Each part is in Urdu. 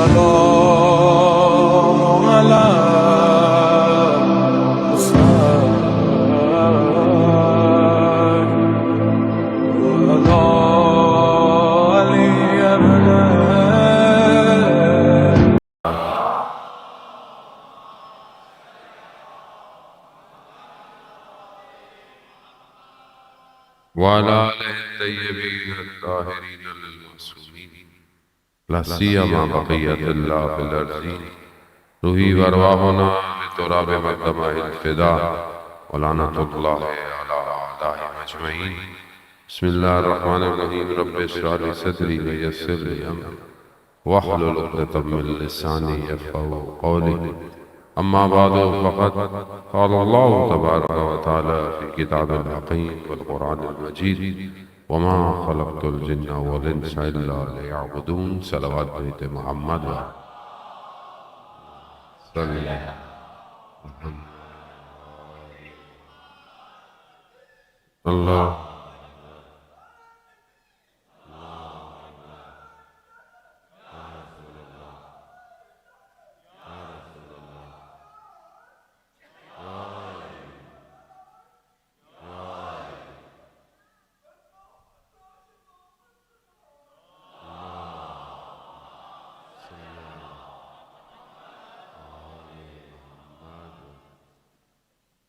السلام على وعلى آله الطيبين الطاهرين المعصومين لا سيما بقية الله في الأرضين روحي وأرواحنا بتراب مقدمه الفداء ولعنة الله على أعدائهم أجمعين. بسم الله الرحمن الرحيم. رب اشرح لي صدري ويسر لي أمري واحلل عقدة من لساني يفقهوا قولي. أما بعد فقد قال الله تبارك وتعالى في كتاب الحكيم والقرآن المجيد وما خلقت الجن والإنس إلا ليعبدون. صلوات بیت محمد صلی اللہ اللہ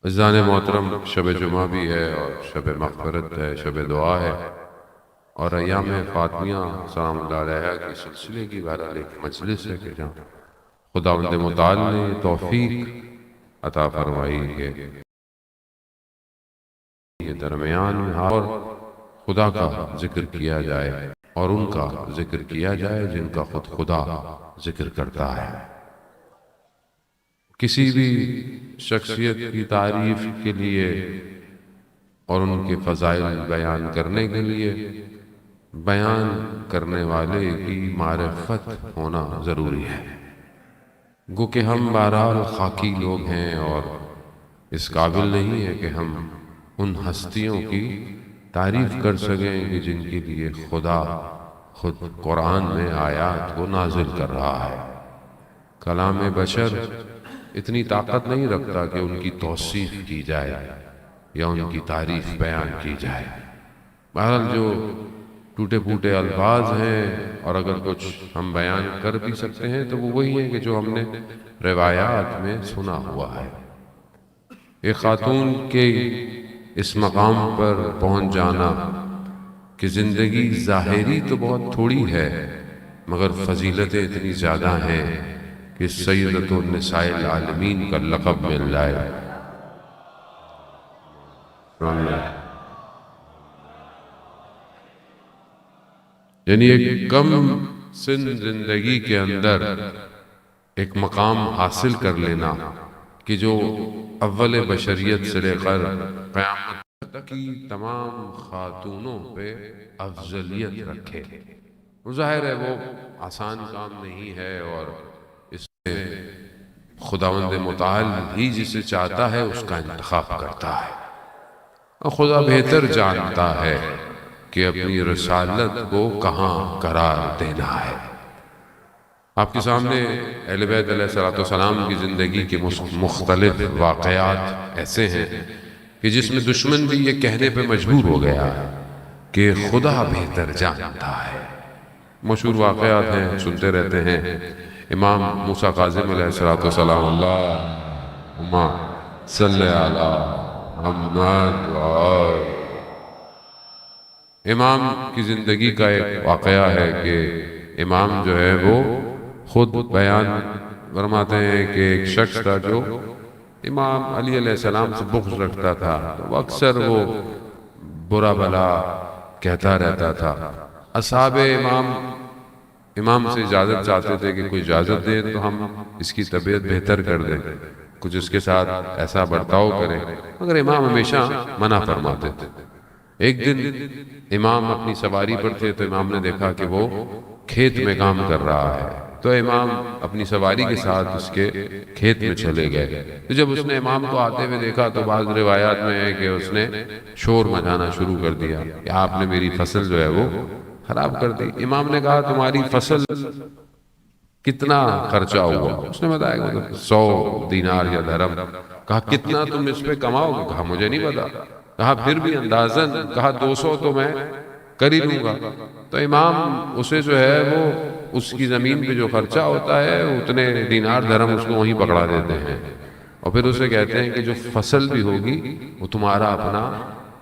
عزیزان محترم، شب جمعہ بھی ہے اور شب مغفرت ہے، شب دعا ہے اور ایام فاطمیہ سلام اللہ علیہ کی سلسلے کی بہرحال ایک مجلس ہے کہ جہاں خداوند متعال نے توفیق عطا فرمائی کہ یہ درمیان میں اور خدا کا ذکر کیا جائے اور ان کا ذکر کیا جائے جن کا خود خدا ذکر کرتا ہے. کسی بھی شخصیت کی تعریف کے لیے اور ان کے فضائل بیان کرنے کے لیے بیان کرنے والے کی معرفت ہونا ضروری ہے. گو کہ ہم بہرحال خاکی لوگ ہیں اور اس قابل نہیں ہے کہ ہم ان ہستیوں کی تعریف کر سکیں کہ جن کے لیے خدا خود قرآن میں آیات کو نازل کر رہا ہے. کلام بشر اتنی طاقت نہیں رکھتا کہ ان کی توصیف کی جائے یا ان کی تعریف بیان کی جائے. بہرحال جو ٹوٹے پھوٹے الفاظ ہیں اور اگر کچھ ہم بیان کر بھی سکتے ہیں تو وہ وہی ہے کہ جو ہم نے روایات میں سنا ہوا ہے. ایک خاتون کے اس مقام پر پہنچ جانا کہ زندگی ظاہری تو بہت تھوڑی ہے مگر فضیلتیں اتنی زیادہ ہیں کہ سیدۃ النساء العالمین کا لقب مل جائے. یعنی ایک کم سن زندگی کے اندر ایک مقام حاصل کر لینا کہ جو اول بشریت سے لے کر قیامت تک کی تمام خاتونوں پہ افضلیت رکھے. ظاہر ہے وہ آسان کام نہیں ہے اور خداوند متعال ہی جسے چاہتا ہے اس کا انتخاب کرتا ہے اور خدا بہتر جانتا ہے کہ اپنی رسالت کو کہاں قرار دینا ہے. آپ کے سامنے اہل بیت علیہ السلام کی زندگی کے مختلف واقعات ایسے ہیں کہ جس میں دشمن بھی یہ کہنے پہ مجبور ہو گیا ہے کہ خدا بہتر جانتا ہے. مشہور واقعات ہیں، سنتے رہتے ہیں. امام موسیٰ کاظم علیہ السلام اللہم صلی علی محمد امام کی زندگی کا ایک واقعہ ہے کہ امام جو ہے وہ خود بیان فرماتے ہیں کہ ایک شخص تھا جو امام علی علیہ السلام سے بغض رکھتا تھا. تو اکثر وہ برا بھلا کہتا رہتا تھا. اصحاب امام سے اجازت چاہتے تھے کہ کوئی اجازت دے تو ہم اس کی طبیعت بہتر کر دیں، کچھ اس کے ساتھ ایسا برتاؤ کریں، مگر امام ہمیشہ منع فرماتے تھے. ایک دن امام اپنی سواری پر تھے تو امام نے دیکھا کہ وہ کھیت میں کام کر رہا ہے. تو امام اپنی سواری کے ساتھ اس کے کھیت میں چلے گئے. تو جب اس نے امام کو آتے ہوئے دیکھا تو بعض روایات میں ہے کہ اس نے شور مچانا شروع کر دیا کہ آپ نے میری فصل جو ہے وہ خراب کر دی. امام نے کہا تمہاری فصل کتنا خرچہ ہوا؟ اس نے بتایا کہ 100 دینار یا درہم۔ کہا کتنا تم اس پہ کماؤ گے؟ کہا مجھے نہیں پتا۔ کہا پھر بھی اندازاً، کہا 200 تو میں کر ہی لوں گا۔ تو امام اسے جو ہے وہ اس کی زمین پہ جو خرچہ ہوتا ہے اتنے دینار درہم اس کو وہیں پکڑا دیتے ہیں، اور پھر اسے کہتے ہیں کہ جو فصل بھی ہوگی وہ تمہارا اپنا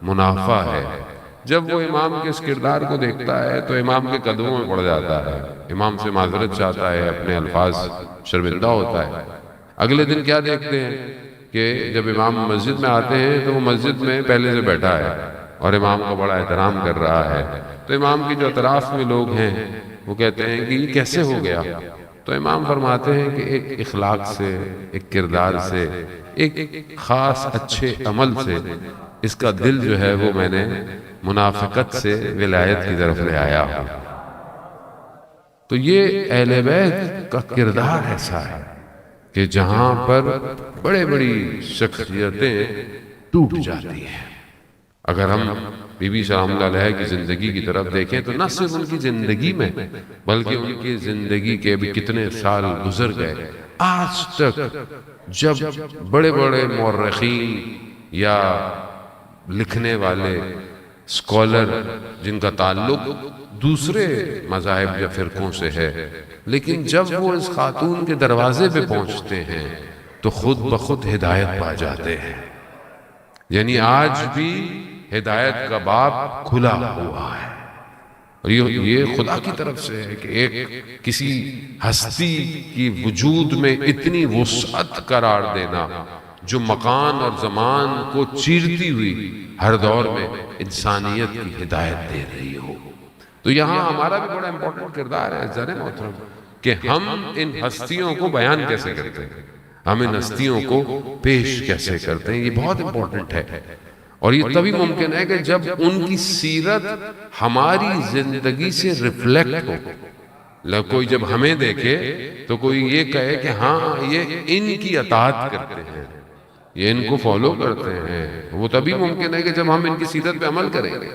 منافع ہے۔ جب وہ امام کے اس کردار کو دیکھتا ہے تو امام کے قدموں میں پڑ جاتا ہے، امام سے معذرت چاہتا ہے، اپنے الفاظ شرمندہ ہوتا ہے۔ اگلے دن کیا دیکھتے ہیں کہ جب امام مسجد میں آتے ہیں تو وہ مسجد میں پہلے سے بیٹھا ہے اور امام کا بڑا احترام کر رہا ہے۔ تو امام کی جو اطراف میں لوگ ہیں وہ کہتے ہیں کہ یہ کیسے ہو گیا؟ تو امام فرماتے ہیں کہ ایک اخلاق سے، ایک کردار سے، ایک خاص اچھے عمل سے اس کا دل جو ہے وہ میں نے منافقت سے ولایت کی طرف لے آیا ہوں۔ تو یہ اہل بیت کا کردار ایسا ہے کہ جہاں پر بڑے بڑی شخصیتیں ٹوٹ جاتی ہیں۔ اگر ہم بی بی سلام اللہ علیہ کی زندگی کی طرف دیکھیں تو نہ صرف ان کی زندگی میں بلکہ ان کی زندگی کے بھی کتنے سال گزر گئے، آج تک جب بڑے بڑے مورخین یا لکھنے والے اسکالر جن کا تعلق دوسرے مذاہب یا فرقوں سے ہے، لیکن جب وہ اس خاتون کے دروازے پہ پہنچتے ہیں تو خود بخود ہدایت پا جاتے ہیں۔ یعنی آج بھی ہدایت کا باب کھلا ہوا ہے، اور یہ خدا کی طرف سے ہے کہ ایک کسی ہستی کی وجود میں اتنی وسعت قرار دینا جو مکان اور زمان کو چیرتی ہوئی ہر دور میں انسانیت کی ہدایت دے رہی ہو۔ تو یہاں ہمارا بھی بڑا امپورٹنٹ کردار ہے زر محترم کہ ہم ان ہستیوں کو بیان کیسے کرتے ہیں، ہم ان ہستیوں کو پیش کیسے کرتے ہیں، یہ بہت امپورٹنٹ ہے۔ اور یہ تبھی ممکن ہے کہ جب ان کی سیرت ہماری زندگی سے ریفلیکٹ ہو۔ کوئی جب ہمیں دیکھے تو کوئی یہ کہے کہ ہاں یہ ان کی اطاعت کرتے ہیں، یہ ان کو فالو کرتے ہیں۔ وہ تبھی ممکن ہے کہ جب ہم ان کی سیرت پہ عمل کریں گے،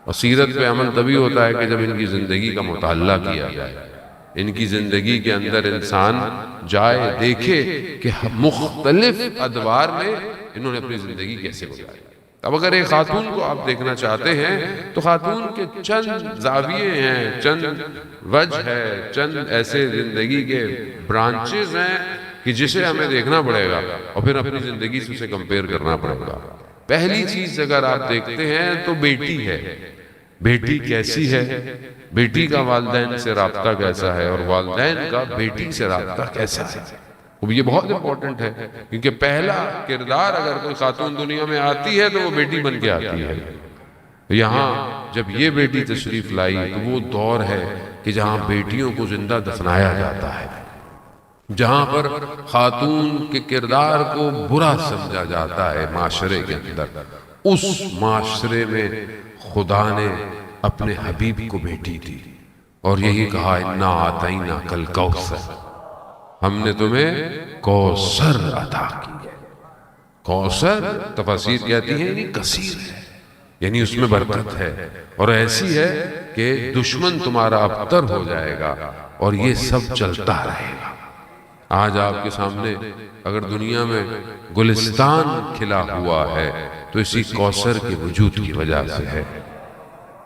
اور سیرت پہ عمل تبھی ہوتا ہے کہ جب ان کی زندگی کا مطالعہ کیا جائے، ان کی زندگی کے اندر انسان جائے، دیکھے کہ مختلف ادوار میں انہوں نے اپنی زندگی کیسے گزاری۔ اب اگر ایک خاتون کو آپ دیکھنا چاہتے ہیں تو خاتون کے چند زاویے ہیں، چند وجہ ہے، چند ایسے زندگی کے برانچز ہیں کہ جسے ہمیں دیکھنا پڑے گا اور پھر اپنی زندگی سے اسے کمپیئر کرنا پڑے گا۔ پہلی چیز اگر آپ دیکھتے ہیں تو بیٹی ہے۔ بیٹی کیسی ہے، بیٹی کا والدین سے رابطہ کیسا ہے، اور والدین کا بیٹی سے رابطہ کیسا ہے۔ یہ بہت امپورٹنٹ ہے، کیونکہ پہلا کردار اگر کوئی خاتون دنیا میں آتی ہے تو وہ بیٹی بن کے آتی ہے۔ یہاں جب یہ بیٹی تشریف لائی تو وہ دور ہے کہ جہاں بیٹیوں کو زندہ دفنایا جاتا ہے، جہاں پر خاتون کے کردار کو برا سمجھا جاتا ہے معاشرے کے اندر۔ اس معاشرے میں خدا نے اپنے حبیب کو بیٹی دی اور یہی کہا انا اعطیناک الکوثر، ہم نے تمہیں کوثر عطا کی ہے۔ کوثر تفاسیر کہتی ہیں یعنی کثیر ہے، یعنی اس میں برکت ہے، اور ایسی ہے کہ دشمن تمہارا ابتر ہو جائے گا اور یہ سب چلتا رہے گا۔ آج آپ کے سامنے اگر دنیا میں گلستان کھلا ہوا ہے تو اسی کوثر کے وجود کی وجہ سے ہے۔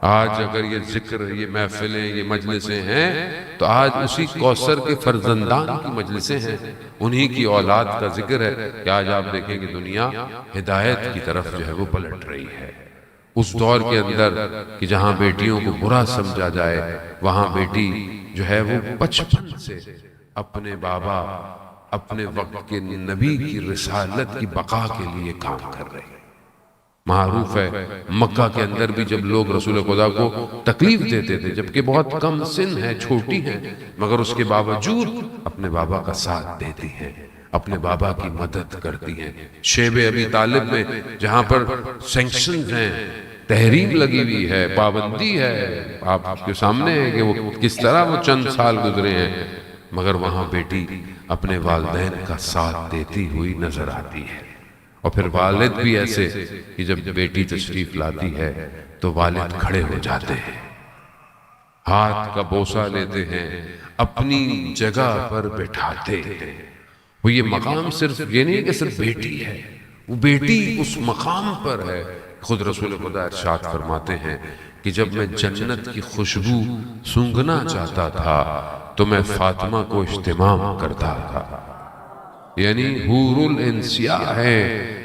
آج اگر یہ ذکر، یہ محفلیں، یہ مجلسیں ہیں تو آج اسی کوثر کے فرزندان کی مجلسیں ہیں، انہی کی اولاد کا ذکر ہے کہ آج آپ دیکھیں کہ دنیا ہدایت کی طرف جو ہے وہ پلٹ رہی ہے۔ اس دور کے اندر کہ جہاں بیٹیوں کو برا سمجھا جائے، وہاں بیٹی جو ہے وہ بچپن سے اپنے بابا، اپنے وقت کے نبی کی رسالت کی بقا کے لیے کام کر رہی ہے۔ معروف ہے مکہ کے اندر بھی جب لوگ رسول خدا کو تکلیف دیتے تھے، جبکہ بہت کم سن ہے، چھوٹی ہیں، مگر اس کے باوجود اپنے بابا کا ساتھ دیتی ہیں، اپنے بابا کی مدد کرتی ہیں۔ شیب ابی طالب میں جہاں پر سینکشنز ہیں، تحریم لگی ہوئی ہے، پابندی ہے، آپ کے سامنے ہے کہ وہ کس طرح وہ چند سال گزرے ہیں، مگر وہاں بیٹی اپنے والدین کا ساتھ دیتی ہوئی نظر آتی ہے۔ اور پھر والد بھی ایسے کہ جب بیٹی تشریف لاتی ہے تو والد کھڑے ہو جاتے ہیں، ہاتھ کا بوسہ لیتے ہیں، اپنی جگہ پر بٹھاتے ہیں۔ وہ یہ مقام صرف یہ نہیں کہ صرف بیٹی ہے، وہ بیٹی اس مقام پر ہے۔ خود رسول خدا ارشاد فرماتے ہیں کہ جب میں جنت کی خوشبو سونگھنا چاہتا تھا تو میں فاطمہ کو اہتمام کرتا تھا۔ یعنی حور الانسیاء ہے،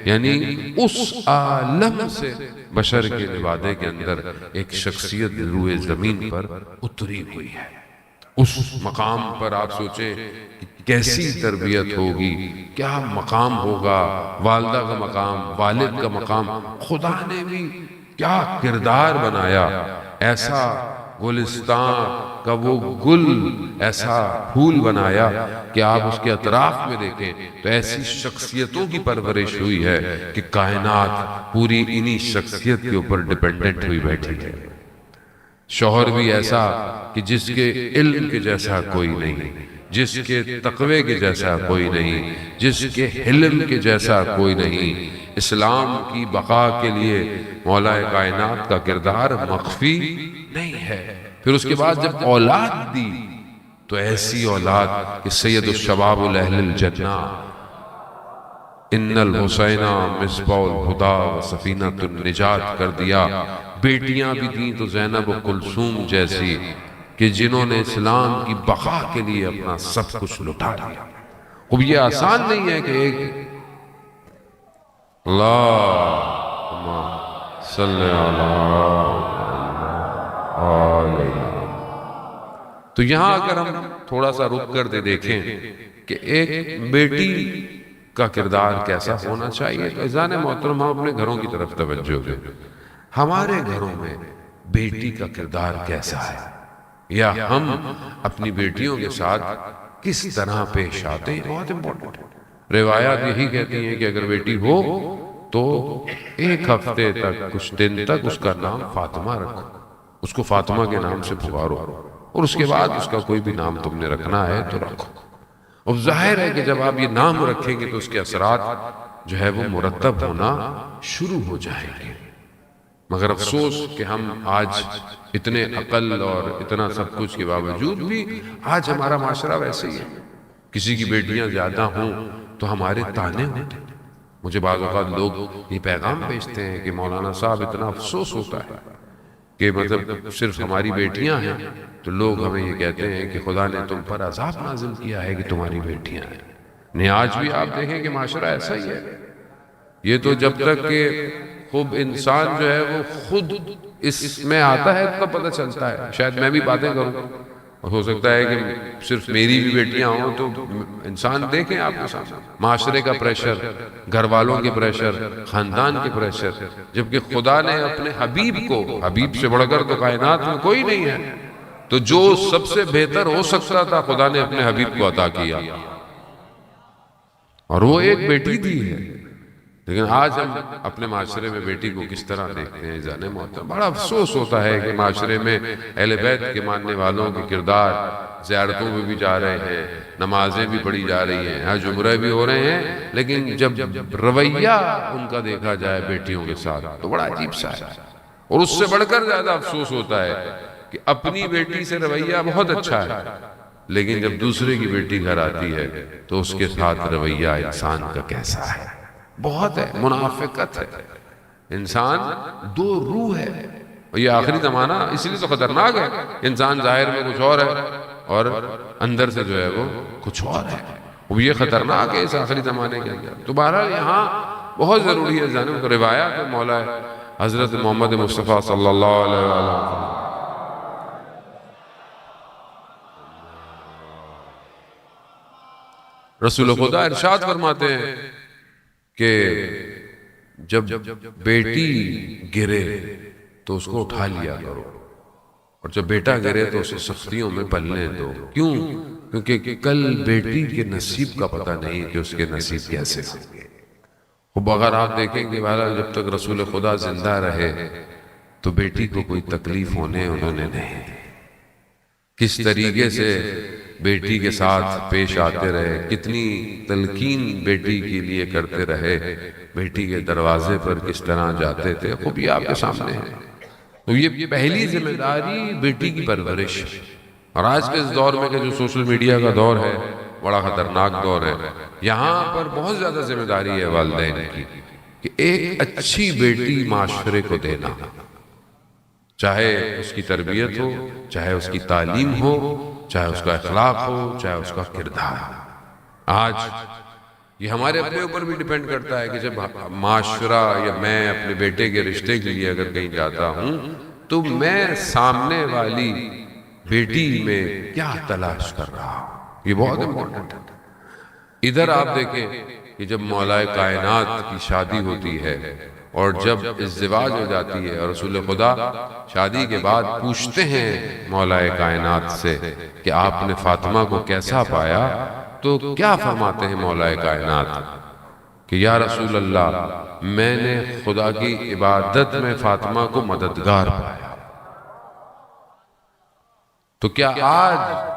یعنی اس عالم سے بشر کے نوادے کے اندر ایک شخصیت روئے زمین پر اتری ہوئی ہے۔ اس مقام پر آپ سوچیں کہ کیسی تربیت ہوگی، کیا مقام ہوگا، والدہ کا مقام، والد کا مقام۔ خدا نے بھی کیا کردار بنایا، ایسا گلستان کا وہ گل، ایسا پھول بنایا کہ آپ اس کے اطراف میں دیکھیں تو ایسی شخصیتوں کی پرورش ہوئی ہے کہ کائنات پوری انہی شخصیت کے اوپر ڈیپینڈنٹ ہوئی بیٹھی ہے۔ شوہر بھی ایسا کہ جس کے علم کے جیسا کوئی نہیں، جس کے تقوی کے جیسا کوئی نہیں، جس کے حلم کے جیسا کوئی نہیں۔ اسلام کی بقا کے لیے مولا کائنات کا کردار مخفی نہیں ہے۔ پھر اس کے بعد جب اولاد دی تو ایسی اولاد کہ سید الشباب اہل الجنہ، ان الحسین مصباح الہدی و سفینۃ النجات کر دیا۔ بیٹیاں بھی دیں تو زینب و کلثوم جیسی کہ جنہوں نے اسلام کی بقا کے لیے اپنا سب کچھ لٹا دیا۔ اب یہ آسان نہیں ہے کہ ایک اللہم صلی علیہ۔ تو یہاں اگر ہم تھوڑا سا رک کر دے دیکھیں کہ ایک بیٹی کا کردار کیسا ہونا چاہیے، تو عزیزان محترم ہم اپنے گھروں کی طرف توجہ دیں۔ ہمارے گھروں میں بیٹی کا کردار کیسا ہے، یا ہم اپنی بیٹیوں کے ساتھ کس طرح پیش آتے ہیں، بہت امپورٹنٹ ہے۔ روایات یہی کہتی ہیں کہ اگر بیٹی ہو تو ایک ہفتے تک، کچھ دن تک اس کا نام فاطمہ رکھو، اس کو فاطمہ کے نام سے پکارو، اور اس کے بعد اس کا کوئی بھی نام تم نے رکھنا ہے تو رکھو۔ اب ظاہر ہے کہ جب آپ یہ نام رکھیں گے تو اس کے اثرات جو ہے وہ مرتب ہونا شروع ہو جائیں گے۔ مگر افسوس کہ ہم آج اتنے عقل اور اتنا سب کچھ کے باوجود بھی آج ہمارا معاشرہ ویسے ہی ہے۔ کسی کی بیٹیاں زیادہ ہوں تو ہمارے تانے ہوتے ہیں۔ مجھے بعض اوقات لوگ یہ پیغام بھیجتے ہیں کہ مولانا صاحب اتنا افسوس ہوتا ہے کہ مطلب صرف ہماری بیٹیاں ہیں تو لوگ ہمیں یہ کہتے ہیں کہ خدا نے تم پر عذاب نازل کیا ہے کہ تمہاری بیٹیاں ہیں۔ نہیں، آج بھی آپ دیکھیں کہ معاشرہ ایسا ہی ہے۔ یہ تو جب تک کہ خوب انسان جو ہے وہ خود اس میں آتا ہے تب پتہ چلتا ہے۔ شاید میں بھی باتیں کروں، ہو سکتا ہے کہ صرف میری بھی بیٹیاں ہوں تو انسان دیکھیں آپ کے سامنے معاشرے کا پریشر، گھر والوں کے پریشر، خاندان کے پریشر، جبکہ خدا نے اپنے حبیب کو، حبیب سے بڑھ کر تو کائنات میں کوئی نہیں ہے، تو جو سب سے بہتر ہو سکتا تھا خدا نے اپنے حبیب کو عطا کیا، اور وہ ایک بیٹی دی ہے۔ لیکن آج ہم اپنے معاشرے میں بیٹی کو کس طرح دیکھتے ہیں جانے محترم، بڑا افسوس ہوتا ہے کہ معاشرے میں اہل بیت کے ماننے والوں کے کردار زیارتوں میں بھی جا رہے ہیں، نمازیں بھی پڑھی جا رہی ہیں، حج عمرہ بھی ہو رہے ہیں، لیکن جب رویہ ان کا دیکھا جائے بیٹیوں کے ساتھ تو بڑا عجیب سا ہے۔ اور اس سے بڑھ کر زیادہ افسوس ہوتا ہے کہ اپنی بیٹی سے رویہ بہت اچھا ہے، لیکن جب دوسرے کی بیٹی گھر آتی ہے تو اس کے ساتھ رویہ انسان کا کیسا ہے، بہت ہے، منافقت ہے۔ انسان دو روح ہے، اور یہ آخری زمانہ اس لیے تو خطرناک ہے، انسان ظاہر میں کچھ اور ہے اور اندر سے جو ہے وہ کچھ اور ہے۔ وہ یہ خطرناک ہے اس آخری زمانے کے اندر۔ تو بہرحال یہاں بہت ضروری ہے جانب کو روایات مولا حضرت محمد مصطفیٰ صلی اللہ علیہ وسلم۔ رسول خدا ارشاد فرماتے ہیں کہ جب بیٹی گرے تو اس کو اٹھا لیا کرو، اور جب بیٹا گرے تو اسے سختیوں میں پلنے دو۔ کیوں؟ کیونکہ کل بیٹی کے نصیب کا پتہ نہیں کہ اس کے نصیب کیسے ہوں گے۔ اب اگر آپ دیکھیں کہ جب تک رسول خدا زندہ رہے تو بیٹی کو کوئی تکلیف ہونے انہوں نے نہیں دی۔ کس طریقے سے بیٹی کے ساتھ پیش آتے رہے، کتنی تلقین بیٹی کے لیے کرتے رہے، بیٹی کے دروازے پر کس طرح جاتے تھے، خوب یہ آپ کے سامنے ہے۔ تو یہ پہلی ذمہ داری بیٹی کی پرورش ہے۔ اور آج کے اس دور میں کہ جو سوشل میڈیا کا دور ہے، بڑا خطرناک دور ہے، یہاں پر بہت زیادہ ذمہ داری ہے والدین کی کہ ایک اچھی بیٹی معاشرے کو دینا، چاہے اس کی تربیت ہو، چاہے اس کی تعلیم ہو، چاہے اس کا اخلاق ہو، چاہے اس کا کردار ہو۔ آج یہ ہمارے اپنے اوپر بھی ڈیپینڈ کرتا ہے کہ جب معاشرہ یا میں اپنے بیٹے کے رشتے کے لیے اگر کہیں جاتا ہوں تو میں سامنے والی بیٹی میں کیا تلاش کر رہا ہوں، یہ بہت امپورٹنٹ ہے۔ ادھر آپ دیکھیں کہ جب مولا کائنات کی شادی ہوتی ہے اور جب ازدواج ہو جاتی ہے اور رسول خدا شادی کے بعد پوچھتے ہیں مولا کائنات سے کہ آپ نے فاطمہ کو کیسا پایا، تو کیا فرماتے ہیں مولا کائنات کہ یا رسول اللہ، میں نے خدا کی عبادت میں فاطمہ کو مددگار پایا۔ تو کیا آج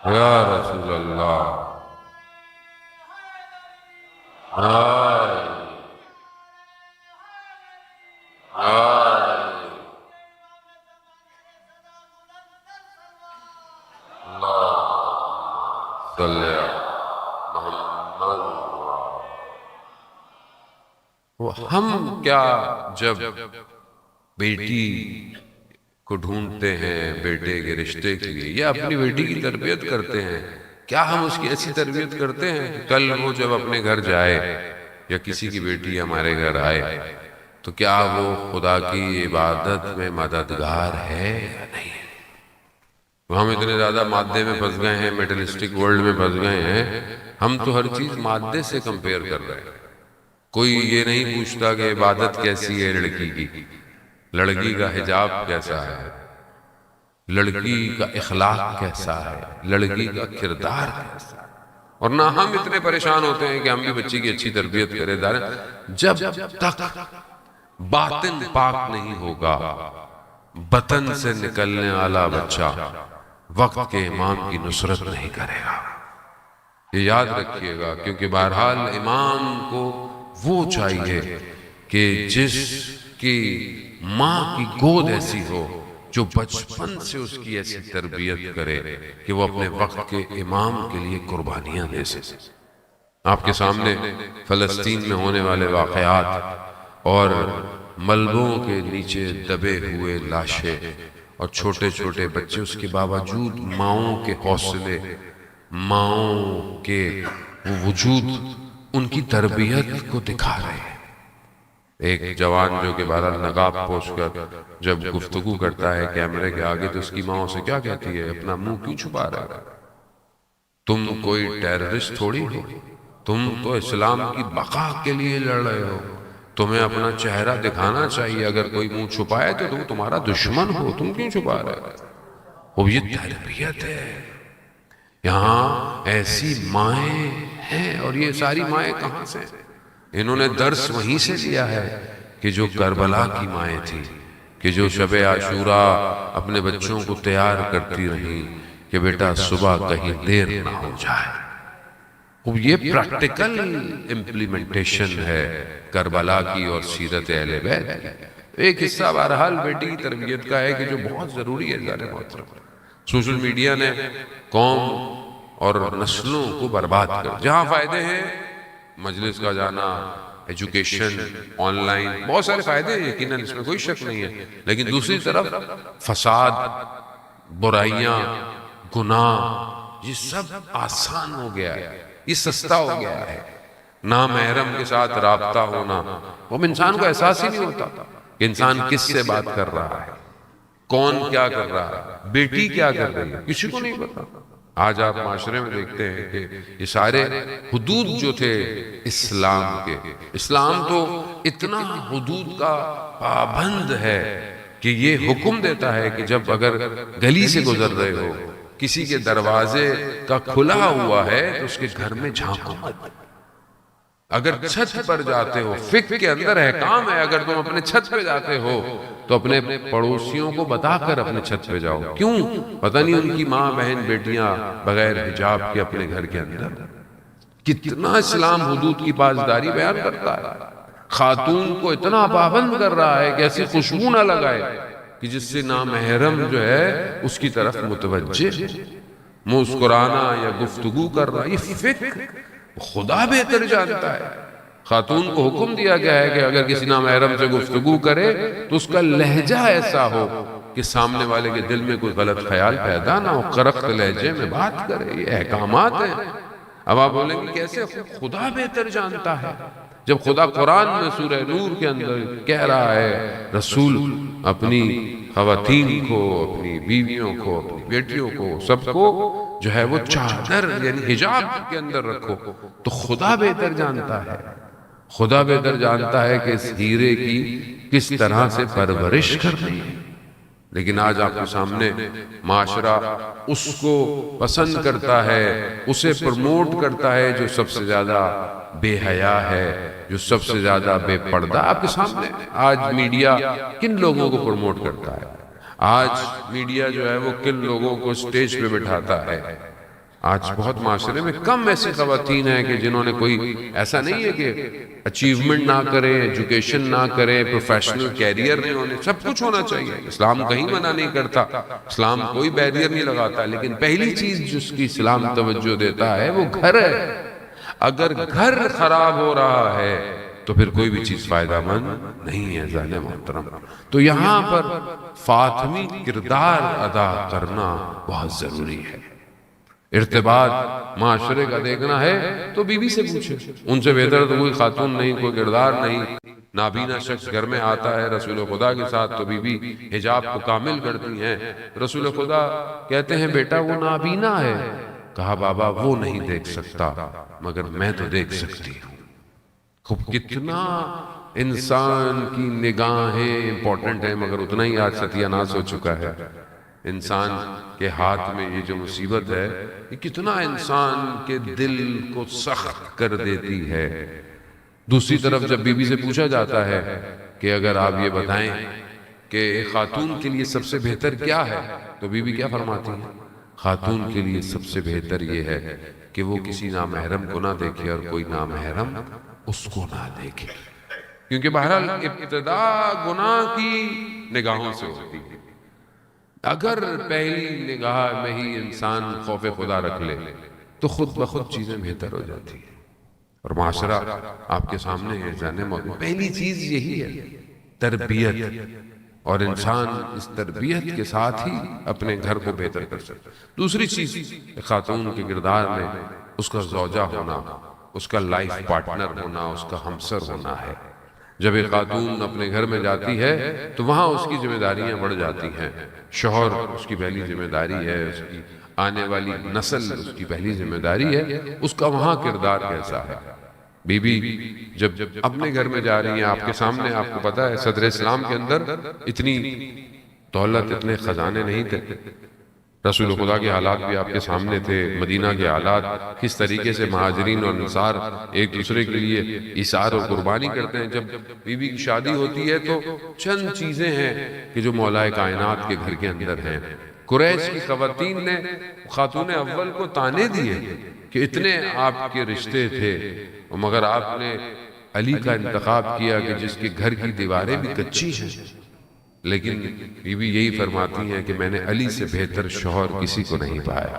یا رسول اللہ ہم کیا جب بیٹی کو ڈھونڈتے ہیں بیٹے کے رشتے کے لیے یا اپنی بیٹی کی تربیت کرتے ہیں، کیا ہم اس کی ایسی تربیت کرتے ہیں کہ کل وہ جب اپنے گھر جائے یا کسی کی بیٹی ہمارے گھر آئے تو کیا وہ خدا کی عبادت میں مددگار ہے یا نہیں؟ ہم اتنے زیادہ مادے میں پھنس گئے ہیں، میٹرلسٹک ورلڈ میں پھنس گئے ہیں، ہم تو ہر چیز مادے سے کمپیئر کر رہے ہیں۔ کوئی یہ نہیں پوچھتا کہ عبادت کیسی ہے لڑکی کی، لڑکی کا حجاب کیسا ہے، لڑکی کا اخلاق کیسا ہے، لڑکی کا کردار کیسا ہے۔ اور نہ ہم اتنے پریشان ہوتے ہیں کہ ہم بھی بچی کی اچھی تربیت کریں۔ جب تک باطن پاک نہیں ہوگا، بطن سے نکلنے والا بچہ وقت کے امام کی نصرت نہیں کرے گا۔ یہ یاد رکھیے گا، کیونکہ بہرحال امام کو وہ چاہیے کہ جس کی ماں کی گود ایسی ہو جو بچپن سے اس کی ایسی تربیت کرے کہ وہ اپنے وقت کے امام کے لیے قربانیاں دے سکے۔ آپ کے سامنے فلسطین میں ہونے والے واقعات اور ملبوں کے نیچے دبے ہوئے لاشیں اور چھوٹے چھوٹے بچے، اس کے باوجود ماؤں کے حوصلے، ماؤں کے وجود ان کی تربیت کو دکھا رہے ہیں۔ ایک جوان جو کہ بہرحال نقاب پوش کر جب گفتگو کرتا ہے کیمرے کے آگے تو اس کی ماں سے کیا کہتی ہے، اپنا منہ کیوں چھپا رہا ہے؟ تم کوئی ٹیررسٹ تھوڑی ہو، تم تو اسلام کی بقا کے لیے لڑ رہے ہو، تمہیں اپنا چہرہ دکھانا چاہیے، اگر کوئی منہ چھپائے تو تم تمہارا دشمن ہو، تم کیوں چھپا رہے ہو؟ وہ یہ تربیت ہے۔ یہاں ایسی مائیں ہیں، اور یہ ساری مائیں کہاں سے؟ انہوں نے درس وہیں سے لیا ہے کہ جو کربلا کی مائیں تھی، کہ جو شب عاشورہ اپنے بچوں کو تیار کرتی رہی کہ بیٹا صبح کہیں دیر نہ ہو جائے۔ یہ پریکٹیکل امپلیمنٹیشن ہے کربلا کی اور سیرت اہل بیت کی۔ ایک حصہ بہرحال بیٹی کی تربیت کا ہے کہ جو بہت ضروری ہے۔ ذرا محترم، سوشل میڈیا نے قوم اور نسلوں کو برباد کر، جہاں فائدے ہیں مجلس کا جانا، ایجوکیشن، آن لائن، بہت سارے فائدے ہیں، یقیناً اس میں کوئی شک نہیں ہے، لیکن دوسری طرف فساد، برائیاں، گناہ، یہ سب آسان ہو گیا ہے، یہ سستا ہو گیا ہے۔ نامحرم کے ساتھ رابطہ ہونا، وہ انسان کو احساس ہی نہیں ہوتا کہ انسان کس سے بات کر رہا ہے، کون کیا کر رہا ہے، بیٹی کیا کر رہی ہے، کسی کو نہیں پتا۔ آج آپ معاشرے میں دیکھتے ہیں کہ یہ سارے حدود جو تھے اسلام کے، اسلام تو اتنا حدود کا پابند ہے کہ یہ حکم دیتا ہے کہ جب اگر گلی سے گزر رہے ہو، کسی کے دروازے کا کھلا ہوا ہے تو اس کے گھر میں جھانکو مت۔ اگر چھت پر جاتے ہو، فقہ کے اندر احکام ہے، اگر تم اپنے چھت پہ جاتے ہو تو اپنے پڑوسیوں کو بتا کر اپنے چھت پہ جاؤ۔ کیوں؟ پتہ نہیں ان کی ماں، بہن، بیٹیاں بغیر حجاب کے اپنے گھر کے اندر کتنا اسلام حدود کی پاسداری بیان کرتا ہے، خاتون کو اتنا پابند کر رہا ہے کہ ایسی خوشبو نہ لگائے کہ جس سے نامحرم جو ہے اس کی طرف متوجہ، مسکرانا یا گفتگو کرنا، یہ فکر خدا بہتر جانتا ہے۔ خاتون کو حکم دیا گیا ہے کہ اگر کسی نامحرم سے گفتگو کرے تو اس کا لہجہ ایسا ہو کہ سامنے والے کے دل میں کوئی غلط خیال پیدا نہ ہو، کرخت لہجے میں بات کرے۔ یہ احکامات ہیں۔ اب آپ بولیں گے کیسے؟ خدا بہتر جانتا ہے۔ جب خدا قرآن میں سورہ نور کے اندر کہہ رہا ہے رسول اپنی خواتین کو، اپنی بیویوں کو، اپنی بیٹیوں کو، سب کو جو ہے وہ چادر یعنی حجاب کے اندر رکھو، تو خدا بہتر جانتا ہے۔ خدا بہتر جانتا ہے کہ اس ہیرے کی کس طرح سے پرورش کرنی ہے۔ لیکن آج آپ کے سامنے معاشرہ اس کو پسند کرتا ہے، اسے پروموٹ کرتا ہے جو سب سے زیادہ بے حیا ہے، جو سب سے زیادہ بے پردہ۔ آپ کے سامنے آج میڈیا کن لوگوں کو پروموٹ کرتا ہے؟ آج میڈیا جو ہے وہ کن لوگوں کو سٹیج پہ بٹھاتا ہے؟ آج بہت معاشرے میں کم ایسی خواتین ہیں کہ جنہوں نے کوئی، ایسا نہیں ہے کہ اچیومنٹ نہ کریں، ایجوکیشن نہ کریں، پروفیشنل کیریئر نہیں ہونے، سب کچھ ہونا چاہیے۔ اسلام کہیں منع نہیں کرتا، اسلام کوئی بیریئر نہیں لگاتا، لیکن پہلی چیز جس کی اسلام توجہ دیتا ہے وہ گھر ہے۔ اگر گھر خراب ہو رہا ہے تو پھر کوئی بھی چیز فائدہ مند نہیں ہے ذہن محترم۔ تو یہاں پر فاطمی کردار ادا کرنا بہت ضروری ہے۔ ارتباط معاشرے کا دیکھنا ہے تو بیوی سے پوچھے، ان سے بہتر تو کوئی خاتون نہیں، کوئی کردار نہیں۔ نابینا شخص گھر میں آتا ہے رسول خدا کے ساتھ تو بیوی حجاب کو کامل کرتی ہیں۔ رسول خدا کہتے ہیں بیٹا وہ نابینا ہے۔ کہا بابا وہ نہیں دیکھ سکتا مگر میں تو دیکھ سکتی ہوں۔ خوب کتنا انسان کی نگاہیں امپورٹنٹ ہیں، مگر اتنا ہی آج ستیہ ناش ہو چکا ہے۔ انسان کے ہاتھ میں یہ جو مصیبت ہے یہ کتنا انسان کے دل کو سخت کر دیتی ہے۔ دوسری طرف جب بیوی سے پوچھا جاتا ہے کہ اگر آپ یہ بتائیں کہ خاتون کے لیے سب سے بہتر کیا ہے، تو بیوی کیا فرماتی ہے؟ خاتون کے لیے سب سے بہتر یہ ہے کہ وہ کسی نامحرم کو نہ دیکھے اور کوئی نامحرم اس کو نہ دیکھے، کیونکہ بہرحال ابتدا گناہ کی نگاہوں سے ہوتی ہے۔ اگر پہلی نگاہ میں ہی انسان خوف خدا رکھ لے تو خود بخود چیزیں بہتر ہو جاتی ہیں۔ اور معاشرہ آپ کے سامنے ہے ذہن موجود۔ پہلی چیز یہی ہے تربیت، اور انسان اس تربیت کے ساتھ ہی اپنے گھر کو بہتر کر سکتا ہے۔ دوسری چیز خاتون کے کردار میں اس کا زوجہ ہونا، اس کا لائف پارٹنر ہونا، اس کا ہمسر ہونا ہے۔ جب ایک خاتون اپنے گھر میں جاتی ہے تو وہاں اس کی ذمہ داریاں بڑھ جاتی ہیں۔ شوہر اس کی پہلی ذمہ داری ہے، اس کی آنے والی نسل اس کی پہلی ذمہ داری ہے، اس کا وہاں کردار کیسا ہے۔ بی بی جب اپنے گھر میں جا رہی ہیں، آپ کے سامنے، آپ کو پتا ہے صدر اسلام کے اندر اتنی دولت، اتنے خزانے نہیں تھے۔ رسول خدا کے حالات بھی آپ کے سامنے تھے، مدینہ کے حالات، کس طریقے سے مہاجرین اور انصار ایک دوسرے کے لیے ایثار اور قربانی کرتے ہیں۔ جب بیوی کی شادی ہوتی ہے تو چند چیزیں ہیں کہ جو مولا کائنات کے گھر کے اندر ہیں۔ قریش کی خواتین نے خاتون اول کو تانے دیے کہ اتنے آپ کے رشتے تھے مگر آپ نے علی کا انتخاب کیا کہ جس کے گھر کی دیواریں بھی کچی ہیں، لیکن بیوی یہی فرماتی ہیں کہ میں نے علی سے بہتر شوہر کسی کو نہیں پایا۔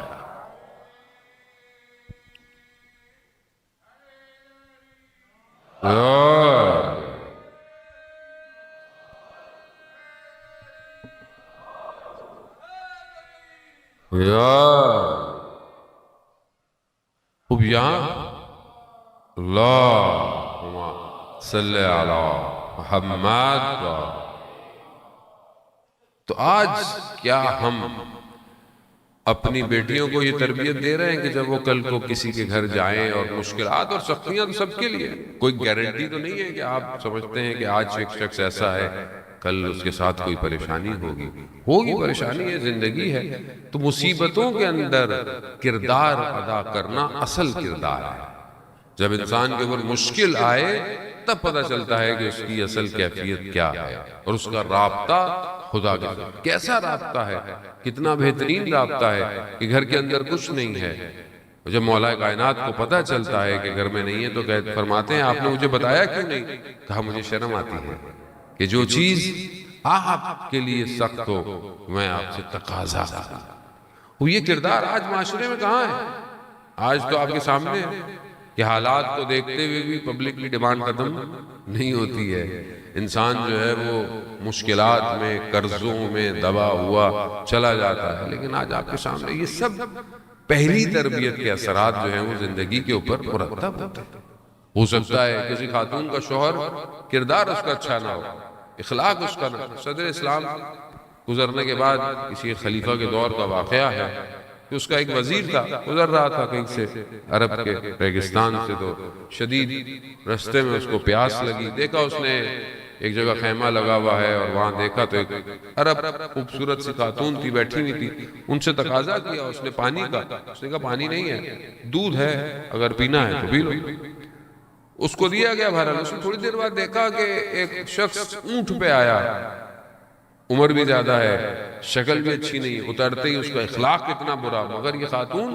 اب یہاں اللہم صلی علی محمد کا، تو آج کیا ہم اپنی بیٹیوں کو یہ تربیت دے رہے ہیں کہ جب وہ کل کو کسی کے گھر جائیں، اور مشکلات اور سختیاں تو سب کے لیے، کوئی گارنٹی تو نہیں ہے کہ آپ سمجھتے ہیں کہ آج ایک شخص ایسا ہے کل اس کے ساتھ کوئی پریشانی ہوگی پریشانی ہے، زندگی ہے۔ تو مصیبتوں کے اندر کردار ادا کرنا اصل کردار ہے۔ جب انسان کے اوپر مشکل آئے تب پتہ چلتا ہے کہ اس کی اصل کیفیت کیا ہے، اور اس کا رابطہ خدا کے ساتھ کیسا رابطہ ہے، کتنا بہترین رابطہ ہے کہ گھر کے اندر کچھ نہیں ہے جب مولا کائنات کو پتہ چلتا ہے کہ گھر میں نہیں ہے تو فرماتے ہیں آپ نے مجھے بتایا کیوں نہیں؟ کہا مجھے شرم آتی ہے کہ جو چیز آپ کے لیے سخت ہو میں آپ سے تقاضا کروں۔ وہ یہ کردار آج معاشرے میں کہاں ہے؟ آج تو آپ کے سامنے ہے کہ حالات کو دیکھتے ہوئے بھی پبلک کی ڈیمانڈ ختم نہیں ہوتی ہے، انسان جو ہے وہ مشکلات میں قرضوں میں دبا ہوا چلا جاتا ہے، لیکن آج آپ کے سامنے یہ سب پہلی تربیت کے اثرات جو ہیں وہ زندگی کے اوپر مرتب ہوتے ہیں۔ ہو سکتا ہے کسی خاتون کا شوہر کردار اس کا اچھا نہ ہو، اخلاق اس کا نہ ہو۔ صدر اسلام گزرنے کے بعد کسی خلیفہ کے دور کا واقعہ ہے کہ اس کا ایک وزیر تھا، گزر رہا تھا کہیں سے عرب کے ریگستان سے، تو شدید رستے میں اس کو پیاس لگی، دیکھا اس نے ایک جگہ خیمہ لگا ہوا ہے اور وہاں دیکھا تو ایک عرب خوبصورت سی خاتون تھی بیٹھی ہوئی تھی، ان سے تقاضا کیا اس نے پانی کا، اس نے کہا پانی نہیں ہے، دودھ ہے، اگر پینا ہے تو پی لو۔ اس کو دیا گیا، بہرحال اس نے تھوڑی دیر بعد دیکھا کہ ایک شخص اونٹ پہ آیا، عمر بھی زیادہ ہے، شکل بھی اچھی نہیں، اترتے ہی اس کا اخلاق کتنا برا، مگر یہ خاتون